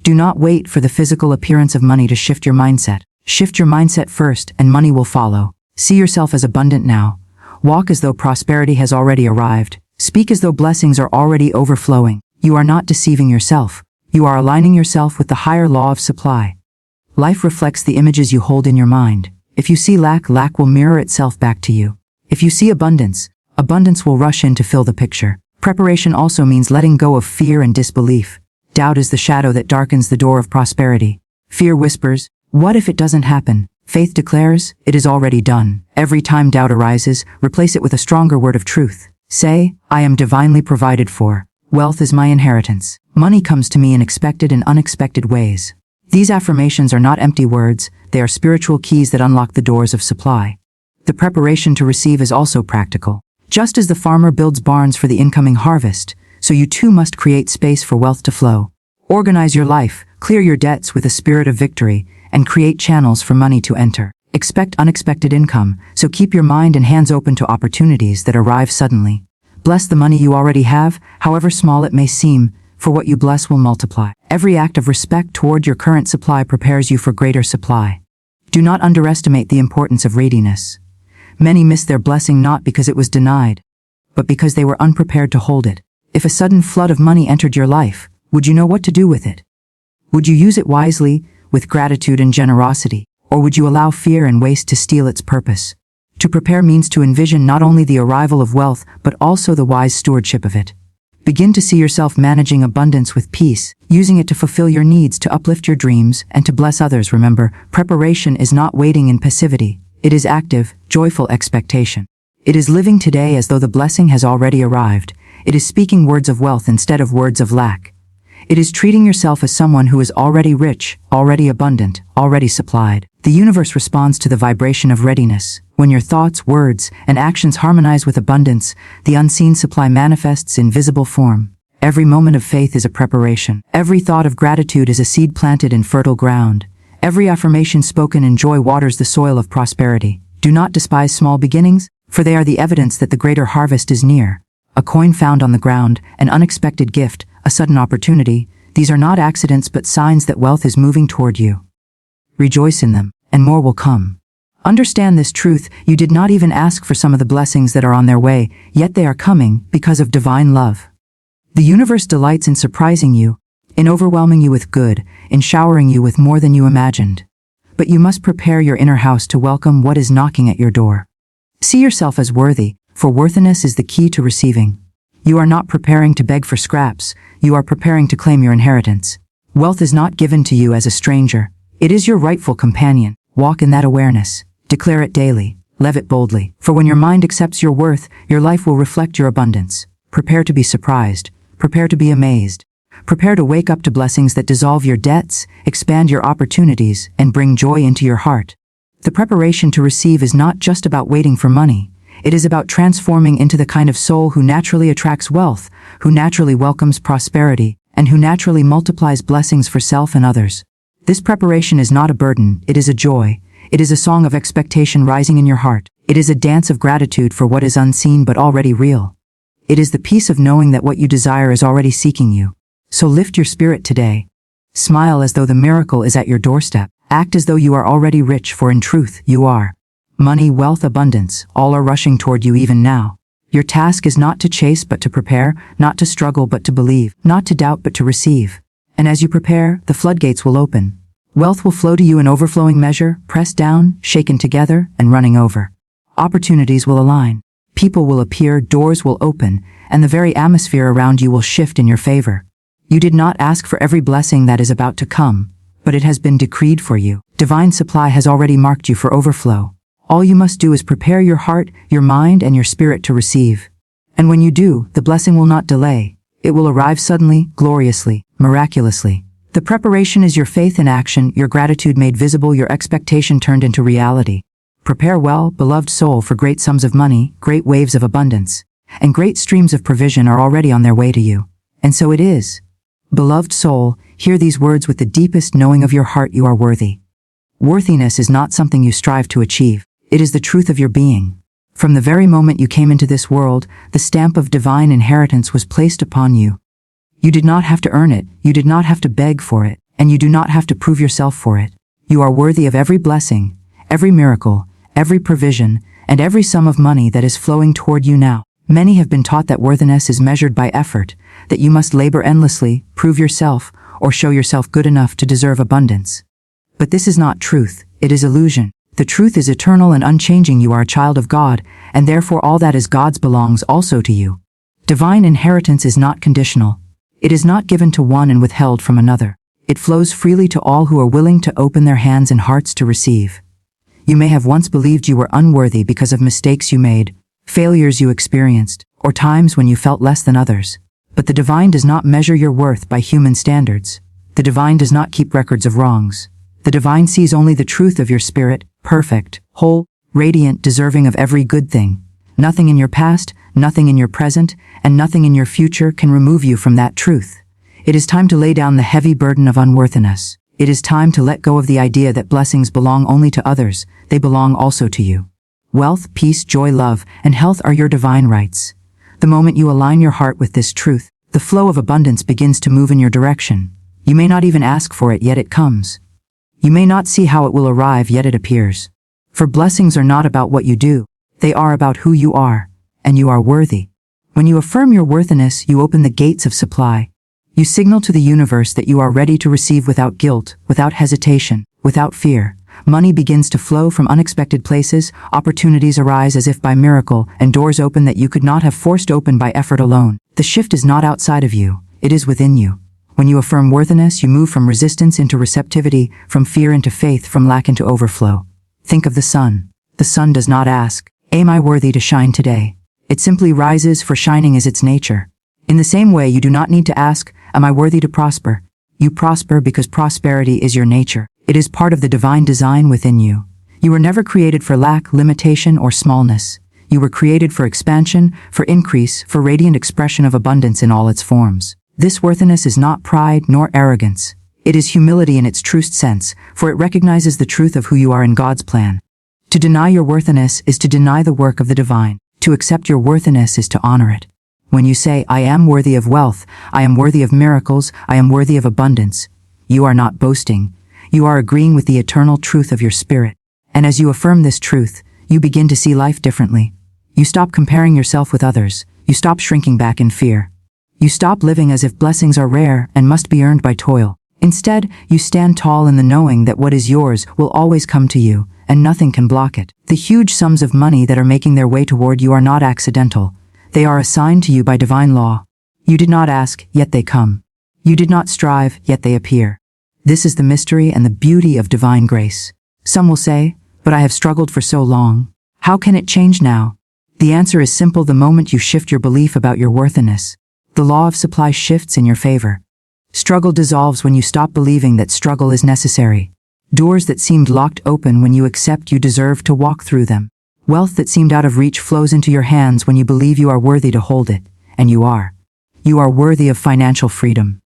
Do not wait for the physical appearance of money to shift your mindset. Shift your mindset first, and money will follow. See yourself as abundant now. Walk as though prosperity has already arrived. Speak as though blessings are already overflowing. You are not deceiving yourself. You are aligning yourself with the higher law of supply. Life reflects the images you hold in your mind. If you see lack, lack will mirror itself back to you. If you see abundance, abundance will rush in to fill the picture. Preparation also means letting go of fear and disbelief. Doubt is the shadow that darkens the door of prosperity. Fear whispers, what if it doesn't happen? Faith declares, it is already done. Every time doubt arises, replace it with a stronger word of truth. Say, I am divinely provided for. Wealth is my inheritance. Money comes to me in expected and unexpected ways. These affirmations are not empty words, they are spiritual keys that unlock the doors of supply. The preparation to receive is also practical. Just as the farmer builds barns for the incoming harvest, so you too must create space for wealth to flow. Organize your life, clear your debts with a spirit of victory, and create channels for money to enter. Expect unexpected income, so keep your mind and hands open to opportunities that arrive suddenly. Bless the money you already have, however small it may seem, for what you bless will multiply. Every act of respect toward your current supply prepares you for greater supply. Do not underestimate the importance of readiness. Many miss their blessing not because it was denied, but because they were unprepared to hold it. If a sudden flood of money entered your life, would you know what to do with it? Would you use it wisely, with gratitude and generosity, or would you allow fear and waste to steal its purpose? To prepare means to envision not only the arrival of wealth, but also the wise stewardship of it. Begin to see yourself managing abundance with peace, using it to fulfill your needs, to uplift your dreams, and to bless others. Remember, preparation is not waiting in passivity. It is active, joyful expectation. It is living today as though the blessing has already arrived. It is speaking words of wealth instead of words of lack. It is treating yourself as someone who is already rich, already abundant, already supplied. The universe responds to the vibration of readiness. When your thoughts, words, and actions harmonize with abundance, the unseen supply manifests in visible form. Every moment of faith is a preparation. Every thought of gratitude is a seed planted in fertile ground. Every affirmation spoken in joy waters the soil of prosperity. Do not despise small beginnings, for they are the evidence that the greater harvest is near. A coin found on the ground, an unexpected gift, a sudden opportunity, these are not accidents but signs that wealth is moving toward you. Rejoice in them, and more will come. Understand this truth: you did not even ask for some of the blessings that are on their way, yet they are coming because of divine love. The universe delights in surprising you, in overwhelming you with good, in showering you with more than you imagined. But you must prepare your inner house to welcome what is knocking at your door. See yourself as worthy, for worthiness is the key to receiving. You are not preparing to beg for scraps, you are preparing to claim your inheritance. Wealth is not given to you as a stranger. It is your rightful companion. Walk in that awareness. Declare it daily. Live it boldly. For when your mind accepts your worth, your life will reflect your abundance. Prepare to be surprised. Prepare to be amazed. Prepare to wake up to blessings that dissolve your debts, expand your opportunities, and bring joy into your heart. The preparation to receive is not just about waiting for money. It is about transforming into the kind of soul who naturally attracts wealth, who naturally welcomes prosperity, and who naturally multiplies blessings for self and others. This preparation is not a burden, it is a joy. It is a song of expectation rising in your heart. It is a dance of gratitude for what is unseen but already real. It is the peace of knowing that what you desire is already seeking you. So lift your spirit today. Smile as though the miracle is at your doorstep. Act as though you are already rich, for in truth, you are. Money, wealth, abundance, all are rushing toward you even now. Your task is not to chase but to prepare, not to struggle but to believe, not to doubt but to receive. And as you prepare, the floodgates will open. Wealth will flow to you in overflowing measure, pressed down, shaken together, and running over. Opportunities will align. People will appear, doors will open, and the very atmosphere around you will shift in your favor. You did not ask for every blessing that is about to come, but it has been decreed for you. Divine supply has already marked you for overflow. All you must do is prepare your heart, your mind, and your spirit to receive. And when you do, the blessing will not delay. It will arrive suddenly, gloriously, miraculously. The preparation is your faith in action, your gratitude made visible, your expectation turned into reality. Prepare well, beloved soul, for great sums of money, great waves of abundance, and great streams of provision are already on their way to you. And so it is. Beloved soul, hear these words with the deepest knowing of your heart: you are worthy. Worthiness is not something you strive to achieve. It is the truth of your being. From the very moment you came into this world, the stamp of divine inheritance was placed upon you. You did not have to earn it, you did not have to beg for it, and you do not have to prove yourself for it. You are worthy of every blessing, every miracle, every provision, and every sum of money that is flowing toward you now. Many have been taught that worthiness is measured by effort, that you must labor endlessly, prove yourself, or show yourself good enough to deserve abundance. But this is not truth, it is illusion. The truth is eternal and unchanging. You are a child of God, and therefore all that is God's belongs also to you. Divine inheritance is not conditional. It is not given to one and withheld from another. It flows freely to all who are willing to open their hands and hearts to receive. You may have once believed you were unworthy because of mistakes you made, failures you experienced, or times when you felt less than others. But the divine does not measure your worth by human standards. The divine does not keep records of wrongs. The divine sees only the truth of your spirit, perfect, whole, radiant, deserving of every good thing. Nothing in your past, nothing in your present, and nothing in your future can remove you from that truth. It is time to lay down the heavy burden of unworthiness. It is time to let go of the idea that blessings belong only to others. They belong also to you. Wealth, peace, joy, love, and health are your divine rights. The moment you align your heart with this truth, the flow of abundance begins to move in your direction. You may not even ask for it, yet it comes. You may not see how it will arrive, yet it appears. For blessings are not about what you do, they are about who you are, and you are worthy. When you affirm your worthiness, you open the gates of supply. You signal to the universe that you are ready to receive without guilt, without hesitation, without fear. Money begins to flow from unexpected places, opportunities arise as if by miracle, and doors open that you could not have forced open by effort alone. The shift is not outside of you, it is within you. When you affirm worthiness, you move from resistance into receptivity, from fear into faith, from lack into overflow. Think of the sun. The sun does not ask, "Am I worthy to shine today?" It simply rises, for shining is its nature. In the same way, you do not need to ask, "Am I worthy to prosper?" You prosper because prosperity is your nature. It is part of the divine design within you. You were never created for lack, limitation, or smallness. You were created for expansion, for increase, for radiant expression of abundance in all its forms. This worthiness is not pride nor arrogance. It is humility in its truest sense, for it recognizes the truth of who you are in God's plan. To deny your worthiness is to deny the work of the divine. To accept your worthiness is to honor it. When you say, "I am worthy of wealth, I am worthy of miracles, I am worthy of abundance," you are not boasting. You are agreeing with the eternal truth of your spirit. And as you affirm this truth, you begin to see life differently. You stop comparing yourself with others. You stop shrinking back in fear. You stop living as if blessings are rare and must be earned by toil. Instead, you stand tall in the knowing that what is yours will always come to you, and nothing can block it. The huge sums of money that are making their way toward you are not accidental. They are assigned to you by divine law. You did not ask, yet they come. You did not strive, yet they appear. This is the mystery and the beauty of divine grace. Some will say, "But I have struggled for so long. How can it change now?" The answer is simple: the moment you shift your belief about your worthiness, the law of supply shifts in your favor. Struggle dissolves when you stop believing that struggle is necessary. Doors that seemed locked open when you accept you deserve to walk through them. Wealth that seemed out of reach flows into your hands when you believe you are worthy to hold it, and you are. You are worthy of financial freedom.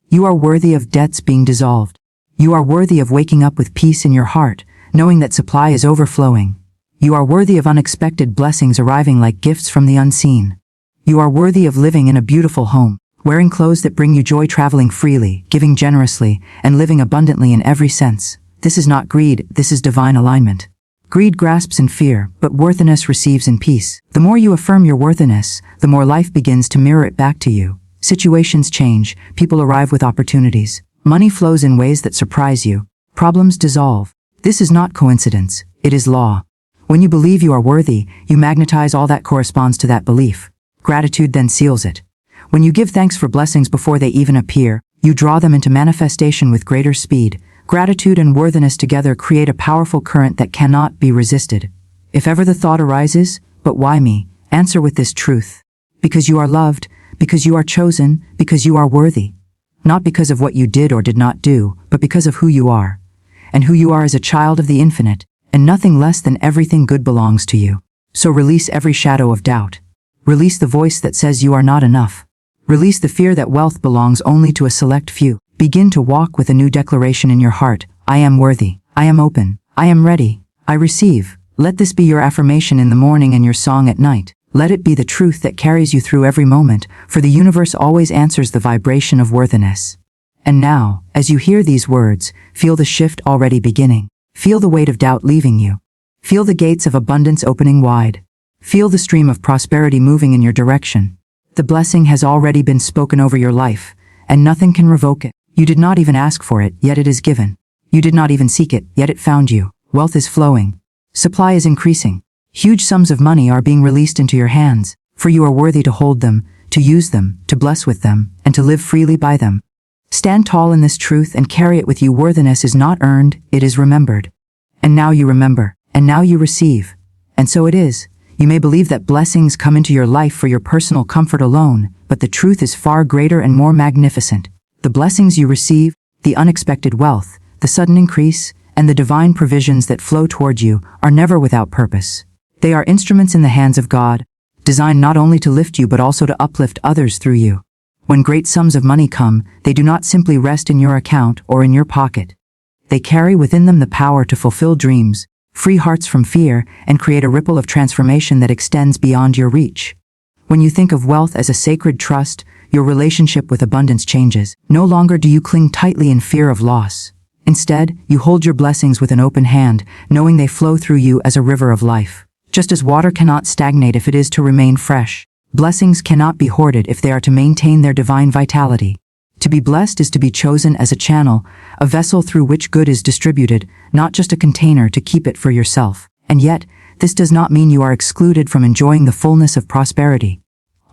You are worthy of debts being dissolved. You are worthy of waking up with peace in your heart, knowing that supply is overflowing. You are worthy of unexpected blessings arriving like gifts from the unseen. You are worthy of living in a beautiful home, wearing clothes that bring you joy, traveling freely, giving generously, and living abundantly in every sense. This is not greed, this is divine alignment. Greed grasps in fear, but worthiness receives in peace. The more you affirm your worthiness, the more life begins to mirror it back to you. Situations change, people arrive with opportunities. Money flows in ways that surprise you. Problems dissolve. This is not coincidence, it is law. When you believe you are worthy, you magnetize all that corresponds to that belief. Gratitude then seals it. When you give thanks for blessings before they even appear, you draw them into manifestation with greater speed. Gratitude and worthiness together create a powerful current that cannot be resisted. If ever the thought arises, "But why me?" answer with this truth. Because you are loved, because you are chosen, because you are worthy. Not because of what you did or did not do, but because of who you are. And who you are as a child of the infinite, and nothing less than everything good belongs to you. So release every shadow of doubt. Release the voice that says you are not enough. Release the fear that wealth belongs only to a select few. Begin to walk with a new declaration in your heart. I am worthy. I am open. I am ready. I receive. Let this be your affirmation in the morning and your song at night. Let it be the truth that carries you through every moment, for the universe always answers the vibration of worthiness. And now, as you hear these words, feel the shift already beginning. Feel the weight of doubt leaving you. Feel the gates of abundance opening wide. Feel the stream of prosperity moving in your direction. The blessing has already been spoken over your life, and nothing can revoke it. You did not even ask for it, yet it is given. You did not even seek it, yet it found you. Wealth is flowing. Supply is increasing. Huge sums of money are being released into your hands, for you are worthy to hold them, to use them, to bless with them, and to live freely by them. Stand tall in this truth and carry it with you. Worthiness is not earned, it is remembered. And now you remember, and now you receive. And so it is. You may believe that blessings come into your life for your personal comfort alone, but the truth is far greater and more magnificent. The blessings you receive, the unexpected wealth, the sudden increase, and the divine provisions that flow toward you are never without purpose. They are instruments in the hands of God, designed not only to lift you but also to uplift others through you. When great sums of money come, they do not simply rest in your account or in your pocket. They carry within them the power to fulfill dreams, free hearts from fear, and create a ripple of transformation that extends beyond your reach. When you think of wealth as a sacred trust, your relationship with abundance changes. No longer do you cling tightly in fear of loss. Instead, you hold your blessings with an open hand, knowing they flow through you as a river of life. Just as water cannot stagnate if it is to remain fresh, blessings cannot be hoarded if they are to maintain their divine vitality. To be blessed is to be chosen as a channel, a vessel through which good is distributed, not just a container to keep it for yourself. And yet, this does not mean you are excluded from enjoying the fullness of prosperity.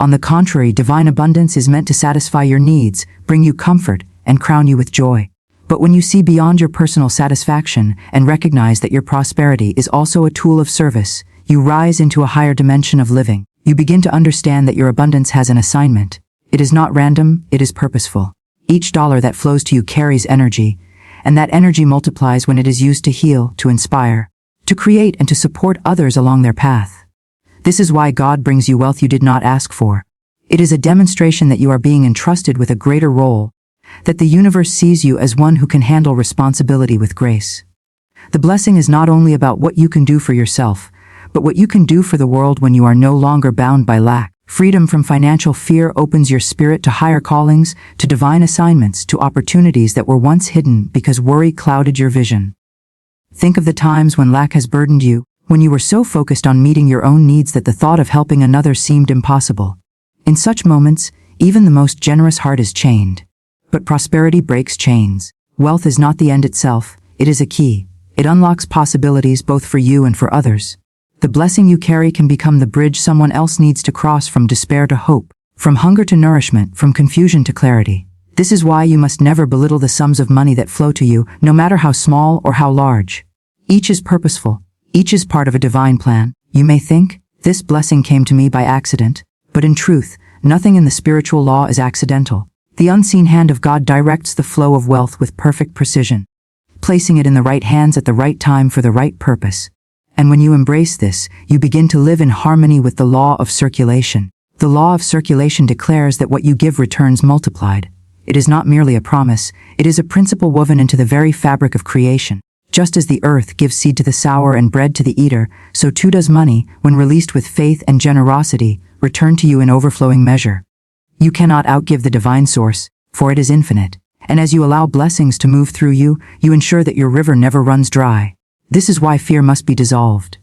On the contrary, divine abundance is meant to satisfy your needs, bring you comfort, and crown you with joy. But when you see beyond your personal satisfaction and recognize that your prosperity is also a tool of service, you rise into a higher dimension of living. You begin to understand that your abundance has an assignment. It is not random, it is purposeful. Each dollar that flows to you carries energy, and that energy multiplies when it is used to heal, to inspire, to create, and to support others along their path. This is why God brings you wealth you did not ask for. It is a demonstration that you are being entrusted with a greater role, that the universe sees you as one who can handle responsibility with grace. The blessing is not only about what you can do for yourself, but what you can do for the world when you are no longer bound by lack. Freedom from financial fear opens your spirit to higher callings, to divine assignments, to opportunities that were once hidden because worry clouded your vision. Think of the times when lack has burdened you, when you were so focused on meeting your own needs that the thought of helping another seemed impossible. In such moments, even the most generous heart is chained. But prosperity breaks chains. Wealth is not the end itself, it is a key. It unlocks possibilities both for you and for others. The blessing you carry can become the bridge someone else needs to cross from despair to hope, from hunger to nourishment, from confusion to clarity. This is why you must never belittle the sums of money that flow to you, no matter how small or how large. Each is purposeful. Each is part of a divine plan. You may think, this blessing came to me by accident, but in truth, nothing in the spiritual law is accidental. The unseen hand of God directs the flow of wealth with perfect precision, placing it in the right hands at the right time for the right purpose. And when you embrace this, you begin to live in harmony with the law of circulation. The law of circulation declares that what you give returns multiplied. It is not merely a promise, it is a principle woven into the very fabric of creation. Just as the earth gives seed to the sower and bread to the eater, so too does money, when released with faith and generosity, return to you in overflowing measure. You cannot outgive the divine source, for it is infinite. And as you allow blessings to move through you, you ensure that your river never runs dry. This is why fear must be dissolved.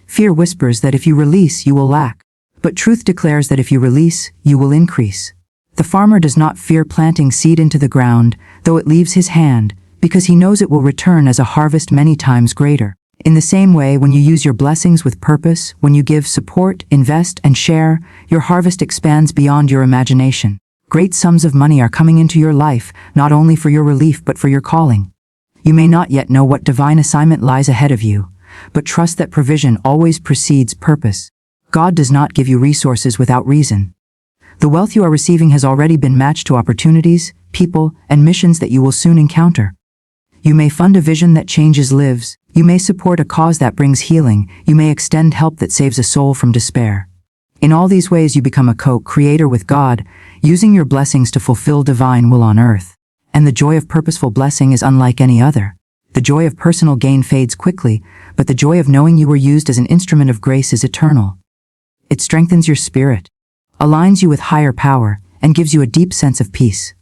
Fear whispers that if you release, you will lack. But truth declares that if you release, you will increase. The farmer does not fear planting seed into the ground, though it leaves his hand, because he knows it will return as a harvest many times greater. In the same way, when you use your blessings with purpose, when you give, support, invest, and share, your harvest expands beyond your imagination. Great sums of money are coming into your life, not only for your relief but for your calling. You may not yet know what divine assignment lies ahead of you, but trust that provision always precedes purpose. God does not give you resources without reason. The wealth you are receiving has already been matched to opportunities, people, and missions that you will soon encounter. You may fund a vision that changes lives. You may support a cause that brings healing. You may extend help that saves a soul from despair. In all these ways you become a co-creator with God, using your blessings to fulfill divine will on earth. And the joy of purposeful blessing is unlike any other. The joy of personal gain fades quickly, but the joy of knowing you were used as an instrument of grace is eternal. It strengthens your spirit, aligns you with higher power, and gives you a deep sense of peace.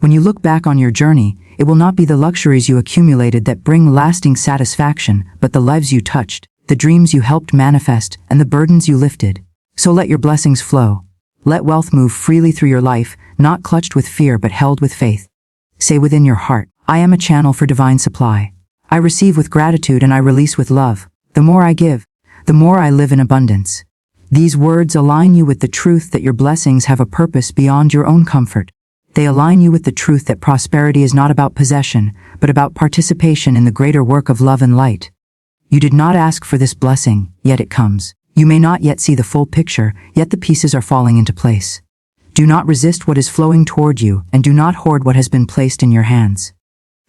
When you look back on your journey, it will not be the luxuries you accumulated that bring lasting satisfaction, but the lives you touched, the dreams you helped manifest, and the burdens you lifted. So let your blessings flow. Let wealth move freely through your life, not clutched with fear but held with faith. Say within your heart, I am a channel for divine supply. I receive with gratitude and I release with love. The more I give, the more I live in abundance. These words align you with the truth that your blessings have a purpose beyond your own comfort. They align you with the truth that prosperity is not about possession, but about participation in the greater work of love and light. You did not ask for this blessing, yet it comes. You may not yet see the full picture, yet the pieces are falling into place. Do not resist what is flowing toward you, and do not hoard what has been placed in your hands.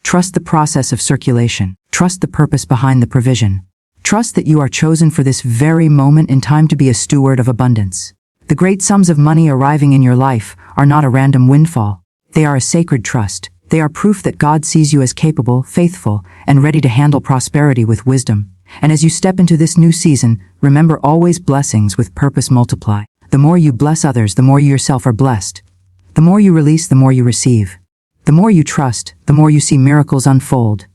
Trust the process of circulation. Trust the purpose behind the provision. Trust that you are chosen for this very moment in time to be a steward of abundance. The great sums of money arriving in your life are not a random windfall. They are a sacred trust. They are proof that God sees you as capable, faithful, and ready to handle prosperity with wisdom. And as you step into this new season, remember always blessings with purpose multiply. The more you bless others, the more you yourself are blessed. The more you release, the more you receive. The more you trust, the more you see miracles unfold.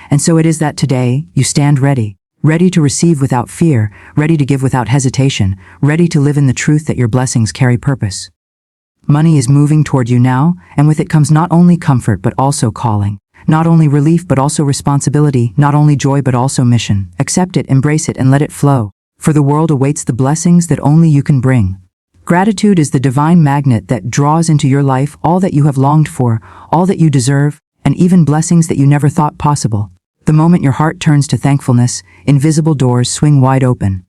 And so it is that today, you stand ready to receive without fear, ready to give without hesitation, ready to live in the truth that your blessings carry purpose. Money is moving toward you now, and with it comes not only comfort but also calling. Not only relief but also responsibility, not only joy but also mission. Accept it, embrace it, and let it flow. For the world awaits the blessings that only you can bring. Gratitude is the divine magnet that draws into your life all that you have longed for, all that you deserve, and even blessings that you never thought possible. The moment your heart turns to thankfulness, invisible doors swing wide open.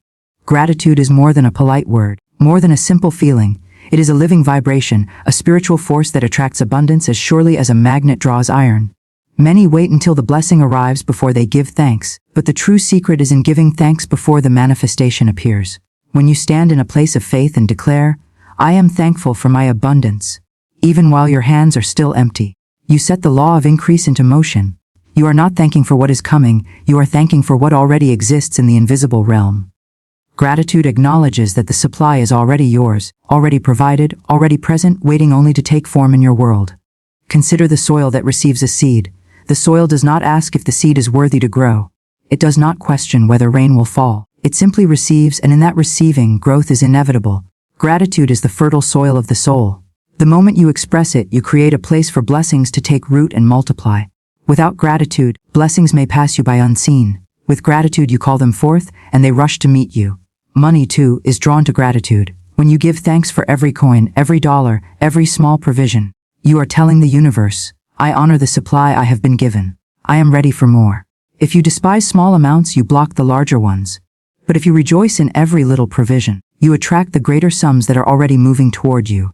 Gratitude is more than a polite word, more than a simple feeling. It is a living vibration, a spiritual force that attracts abundance as surely as a magnet draws iron. Many wait until the blessing arrives before they give thanks, but the true secret is in giving thanks before the manifestation appears. When you stand in a place of faith and declare, "I am thankful for my abundance," even while your hands are still empty, you set the law of increase into motion. You are not thanking for what is coming, you are thanking for what already exists in the invisible realm. Gratitude acknowledges that the supply is already yours, already provided, already present, waiting only to take form in your world. Consider the soil that receives a seed. The soil does not ask if the seed is worthy to grow. It does not question whether rain will fall. It simply receives, and in that receiving, growth is inevitable. Gratitude is the fertile soil of the soul. The moment you express it, you create a place for blessings to take root and multiply. Without gratitude, blessings may pass you by unseen. With gratitude you call them forth, and they rush to meet you. Money, too, is drawn to gratitude. When you give thanks for every coin, every dollar, every small provision, you are telling the universe, "I honor the supply I have been given. I am ready for more." If you despise small amounts, you block the larger ones. But if you rejoice in every little provision, you attract the greater sums that are already moving toward you.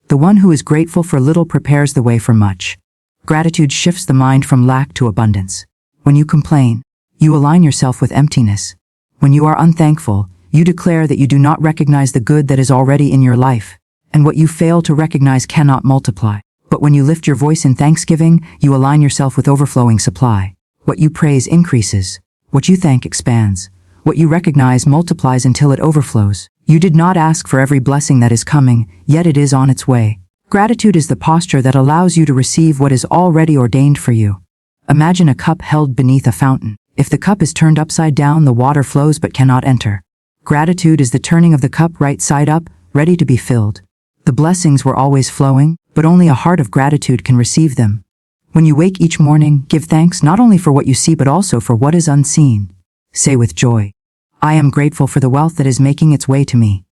The one who is grateful for little prepares the way for much. Gratitude shifts the mind from lack to abundance. When you complain, you align yourself with emptiness. When you are unthankful, you declare that you do not recognize the good that is already in your life, and what you fail to recognize cannot multiply. But when you lift your voice in thanksgiving, you align yourself with overflowing supply. What you praise increases. What you thank expands. What you recognize multiplies until it overflows. You did not ask for every blessing that is coming, yet it is on its way. Gratitude is the posture that allows you to receive what is already ordained for you. Imagine a cup held beneath a fountain. If the cup is turned upside down, the water flows but cannot enter. Gratitude is the turning of the cup right side up, ready to be filled. The blessings were always flowing, but only a heart of gratitude can receive them. When you wake each morning, give thanks not only for what you see but also for what is unseen. Say with joy, "I am grateful for the wealth that is making its way to me.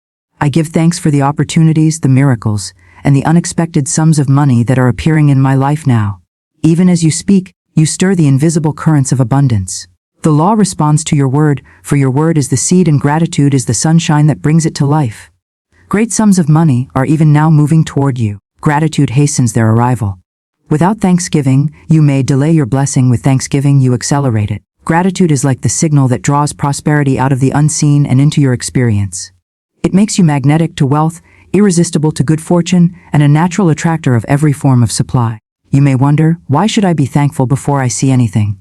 I give thanks for the opportunities, the miracles, and the unexpected sums of money that are appearing in my life now." Even as you speak, you stir the invisible currents of abundance. The law responds to your word, for your word is the seed and gratitude is the sunshine that brings it to life. Great sums of money are even now moving toward you. Gratitude hastens their arrival. Without thanksgiving, you may delay your blessing. With thanksgiving, you accelerate it. Gratitude is like the signal that draws prosperity out of the unseen and into your experience. It makes you magnetic to wealth, irresistible to good fortune, and a natural attractor of every form of supply. You may wonder, why should I be thankful before I see anything?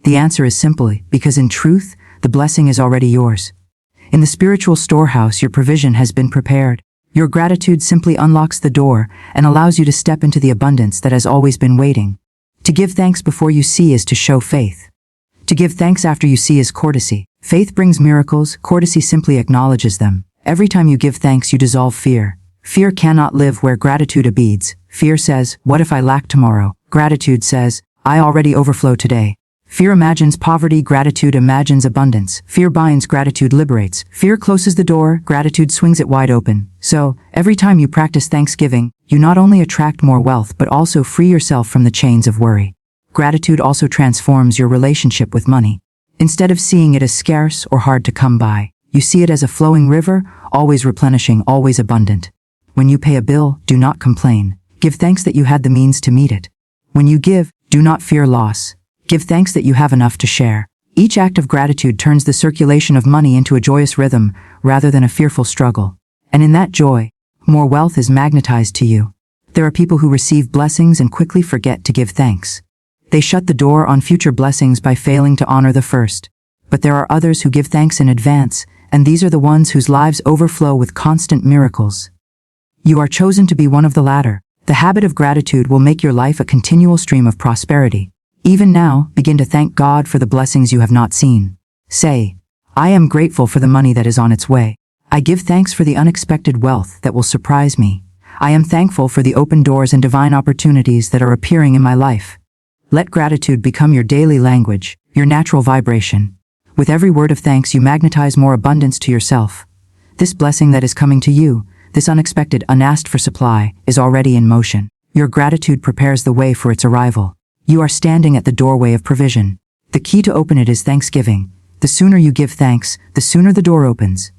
The answer is simply, because in truth, the blessing is already yours. In the spiritual storehouse, your provision has been prepared. Your gratitude simply unlocks the door and allows you to step into the abundance that has always been waiting. To give thanks before you see is to show faith. To give thanks after you see is courtesy. Faith brings miracles, courtesy simply acknowledges them. Every time you give thanks, you dissolve fear. Fear cannot live where gratitude abides. Fear says, "What if I lack tomorrow?" Gratitude says, "I already overflow today." Fear imagines poverty, gratitude imagines abundance. Fear binds, gratitude liberates. Fear closes the door, gratitude swings it wide open. So, every time you practice thanksgiving, you not only attract more wealth but also free yourself from the chains of worry. Gratitude also transforms your relationship with money. Instead of seeing it as scarce or hard to come by, you see it as a flowing river, always replenishing, always abundant. When you pay a bill, do not complain. Give thanks that you had the means to meet it. When you give, do not fear loss. Give thanks that you have enough to share. Each act of gratitude turns the circulation of money into a joyous rhythm rather than a fearful struggle. And in that joy, more wealth is magnetized to you. There are people who receive blessings and quickly forget to give thanks. They shut the door on future blessings by failing to honor the first. But there are others who give thanks in advance, and these are the ones whose lives overflow with constant miracles. You are chosen to be one of the latter. The habit of gratitude will make your life a continual stream of prosperity. Even now, begin to thank God for the blessings you have not seen. Say, "I am grateful for the money that is on its way. I give thanks for the unexpected wealth that will surprise me. I am thankful for the open doors and divine opportunities that are appearing in my life. Let gratitude become your daily language, your natural vibration. With every word of thanks, you magnetize more abundance to yourself. This blessing that is coming to you, this unexpected, unasked for supply, is already in motion. Your gratitude prepares the way for its arrival. You are standing at the doorway of provision. The key to open it is thanksgiving. The sooner you give thanks, the sooner the door opens.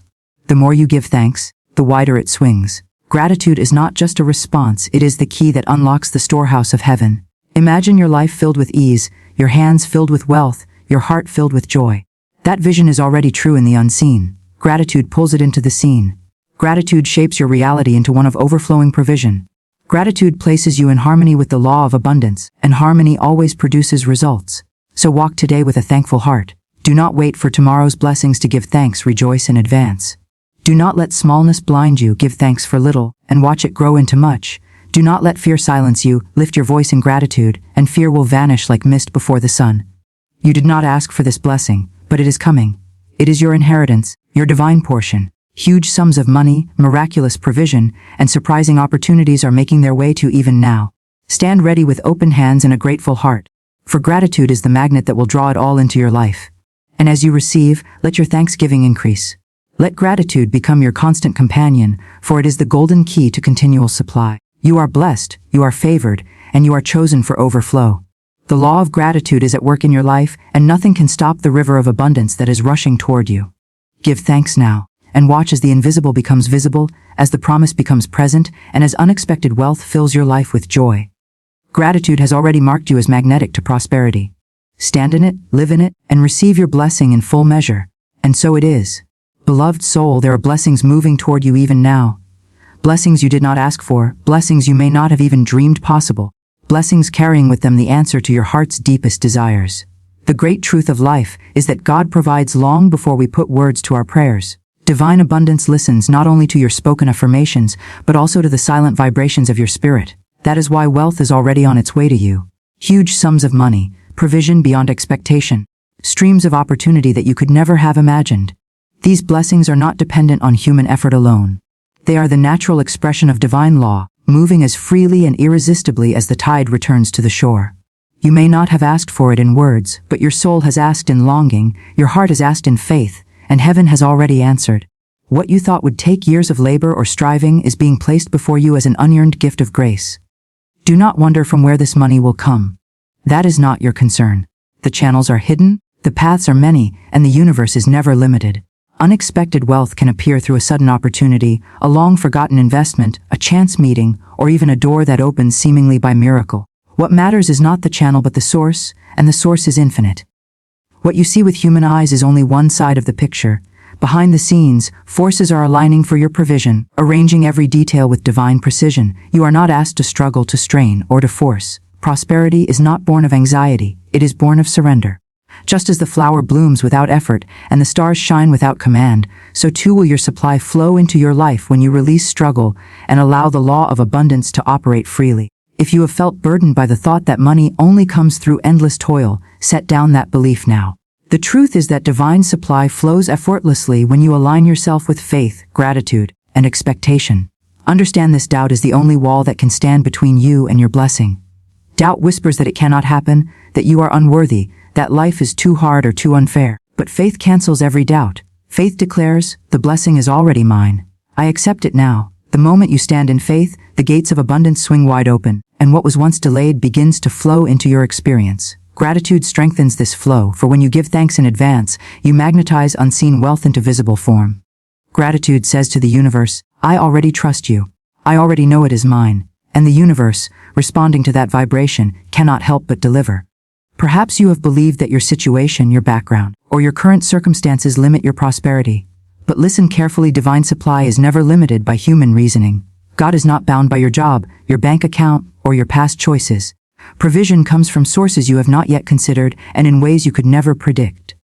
The more you give thanks, the wider it swings. Gratitude is not just a response, it is the key that unlocks the storehouse of heaven. Imagine your life filled with ease, your hands filled with wealth, your heart filled with joy. That vision is already true in the unseen. Gratitude pulls it into the seen. Gratitude shapes your reality into one of overflowing provision. Gratitude places you in harmony with the law of abundance, and harmony always produces results. So walk today with a thankful heart. Do not wait for tomorrow's blessings to give thanks, rejoice in advance. Do not let smallness blind you, give thanks for little, and watch it grow into much. Do not let fear silence you, lift your voice in gratitude, and fear will vanish like mist before the sun. You did not ask for this blessing, but it is coming. It is your inheritance, your divine portion. Huge sums of money, miraculous provision, and surprising opportunities are making their way to you even now. Stand ready with open hands and a grateful heart, for gratitude is the magnet that will draw it all into your life. And as you receive, let your thanksgiving increase. Let gratitude become your constant companion, for it is the golden key to continual supply. You are blessed, you are favored, and you are chosen for overflow. The law of gratitude is at work in your life, and nothing can stop the river of abundance that is rushing toward you. Give thanks now, and watch as the invisible becomes visible, as the promise becomes present, and as unexpected wealth fills your life with joy. Gratitude has already marked you as magnetic to prosperity. Stand in it, live in it, and receive your blessing in full measure. And so it is. Beloved soul, there are blessings moving toward you even now. Blessings you did not ask for, blessings you may not have even dreamed possible, blessings carrying with them the answer to your heart's deepest desires. The great truth of life is that God provides long before we put words to our prayers. Divine abundance listens not only to your spoken affirmations, but also to the silent vibrations of your spirit. That is why wealth is already on its way to you. Huge sums of money, provision beyond expectation, streams of opportunity that you could never have imagined. These blessings are not dependent on human effort alone. They are the natural expression of divine law, moving as freely and irresistibly as the tide returns to the shore. You may not have asked for it in words, but your soul has asked in longing, your heart has asked in faith, and heaven has already answered. What you thought would take years of labor or striving is being placed before you as an unearned gift of grace. Do not wonder from where this money will come. That is not your concern. The channels are hidden, the paths are many, and the universe is never limited. Unexpected wealth can appear through a sudden opportunity, a long-forgotten investment, a chance meeting, or even a door that opens seemingly by miracle. What matters is not the channel but the source, and the source is infinite. What you see with human eyes is only one side of the picture. Behind the scenes, forces are aligning for your provision, arranging every detail with divine precision. You are not asked to struggle, to strain, or to force. Prosperity is not born of anxiety, it is born of surrender. Just as the flower blooms without effort and the stars shine without command, so too will your supply flow into your life when you release struggle and allow the law of abundance to operate freely. If you have felt burdened by the thought that money only comes through endless toil, set down that belief now. The truth is that divine supply flows effortlessly when you align yourself with faith, gratitude, and expectation. Understand this: doubt is the only wall that can stand between you and your blessing. Doubt whispers that it cannot happen, that you are unworthy, that life is too hard or too unfair. But faith cancels every doubt. Faith declares, the blessing is already mine. I accept it now. The moment you stand in faith, the gates of abundance swing wide open, and what was once delayed begins to flow into your experience. Gratitude strengthens this flow, for when you give thanks in advance, you magnetize unseen wealth into visible form. Gratitude says to the universe, I already trust you. I already know it is mine. And the universe, responding to that vibration, cannot help but deliver. Perhaps you have believed that your situation, your background, or your current circumstances limit your prosperity. But listen carefully: divine supply is never limited by human reasoning. God is not bound by your job, your bank account, or your past choices. Provision comes from sources you have not yet considered and in ways you could never predict.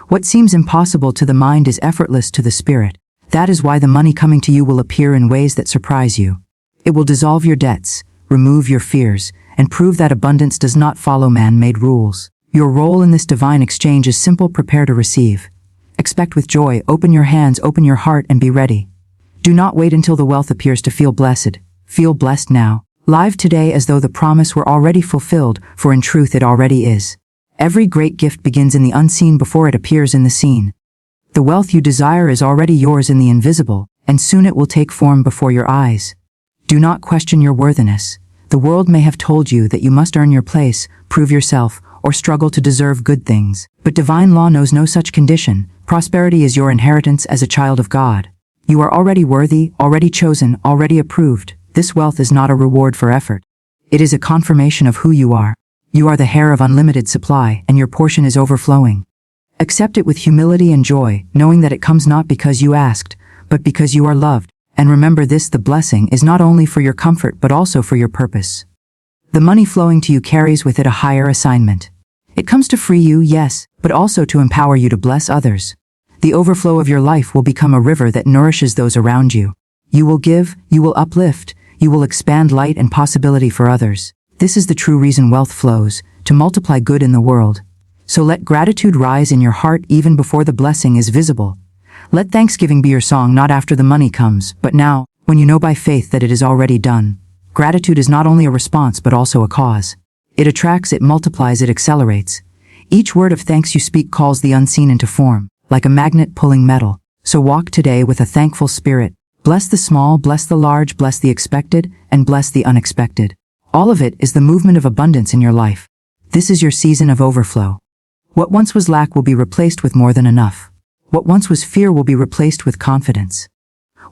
What seems impossible to the mind is effortless to the spirit. That is why the money coming to you will appear in ways that surprise you. It will dissolve your debts, remove your fears, and prove that abundance does not follow man-made rules. Your role in this divine exchange is simple: prepare to receive. Expect with joy, open your hands, open your heart, and be ready. Do not wait until the wealth appears to feel blessed. Feel blessed now. Live today as though the promise were already fulfilled, for in truth it already is. Every great gift begins in the unseen before it appears in the seen. The wealth you desire is already yours in the invisible, and soon it will take form before your eyes. Do not question your worthiness. The world may have told you that you must earn your place, prove yourself, or struggle to deserve good things. But divine law knows no such condition. Prosperity is your inheritance as a child of God. You are already worthy, already chosen, already approved. This wealth is not a reward for effort. It is a confirmation of who you are. You are the heir of unlimited supply, and your portion is overflowing. Accept it with humility and joy, knowing that it comes not because you asked, but because you are loved. And remember this: the blessing is not only for your comfort but also for your purpose. The money flowing to you carries with it a higher assignment. It comes to free you, yes, but also to empower you to bless others. The overflow of your life will become a river that nourishes those around you. You will give, you will uplift, you will expand light and possibility for others. This is the true reason wealth flows, to multiply good in the world. So let gratitude rise in your heart even before the blessing is visible. Let thanksgiving be your song not after the money comes, but now, when you know by faith that it is already done. Gratitude is not only a response but also a cause. It attracts, it multiplies, it accelerates. Each word of thanks you speak calls the unseen into form, like a magnet pulling metal. So walk today with a thankful spirit. Bless the small, bless the large, bless the expected, and bless the unexpected. All of it is the movement of abundance in your life. This is your season of overflow. What once was lack will be replaced with more than enough. What once was fear will be replaced with confidence.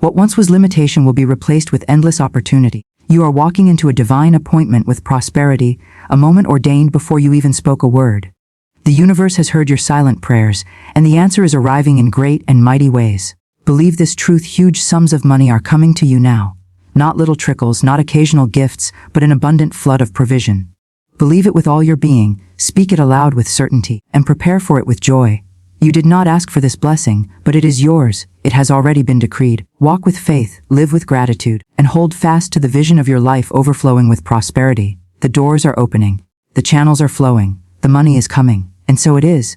What once was limitation will be replaced with endless opportunity. You are walking into a divine appointment with prosperity, a moment ordained before you even spoke a word. The universe has heard your silent prayers, and the answer is arriving in great and mighty ways. Believe this truth: huge sums of money are coming to you now. Not little trickles, not occasional gifts, but an abundant flood of provision. Believe it with all your being, speak it aloud with certainty, and prepare for it with joy. You did not ask for this blessing, but it is yours. It has already been decreed. Walk with faith, live with gratitude, and hold fast to the vision of your life overflowing with prosperity. The doors are opening. The channels are flowing. The money is coming. And so it is.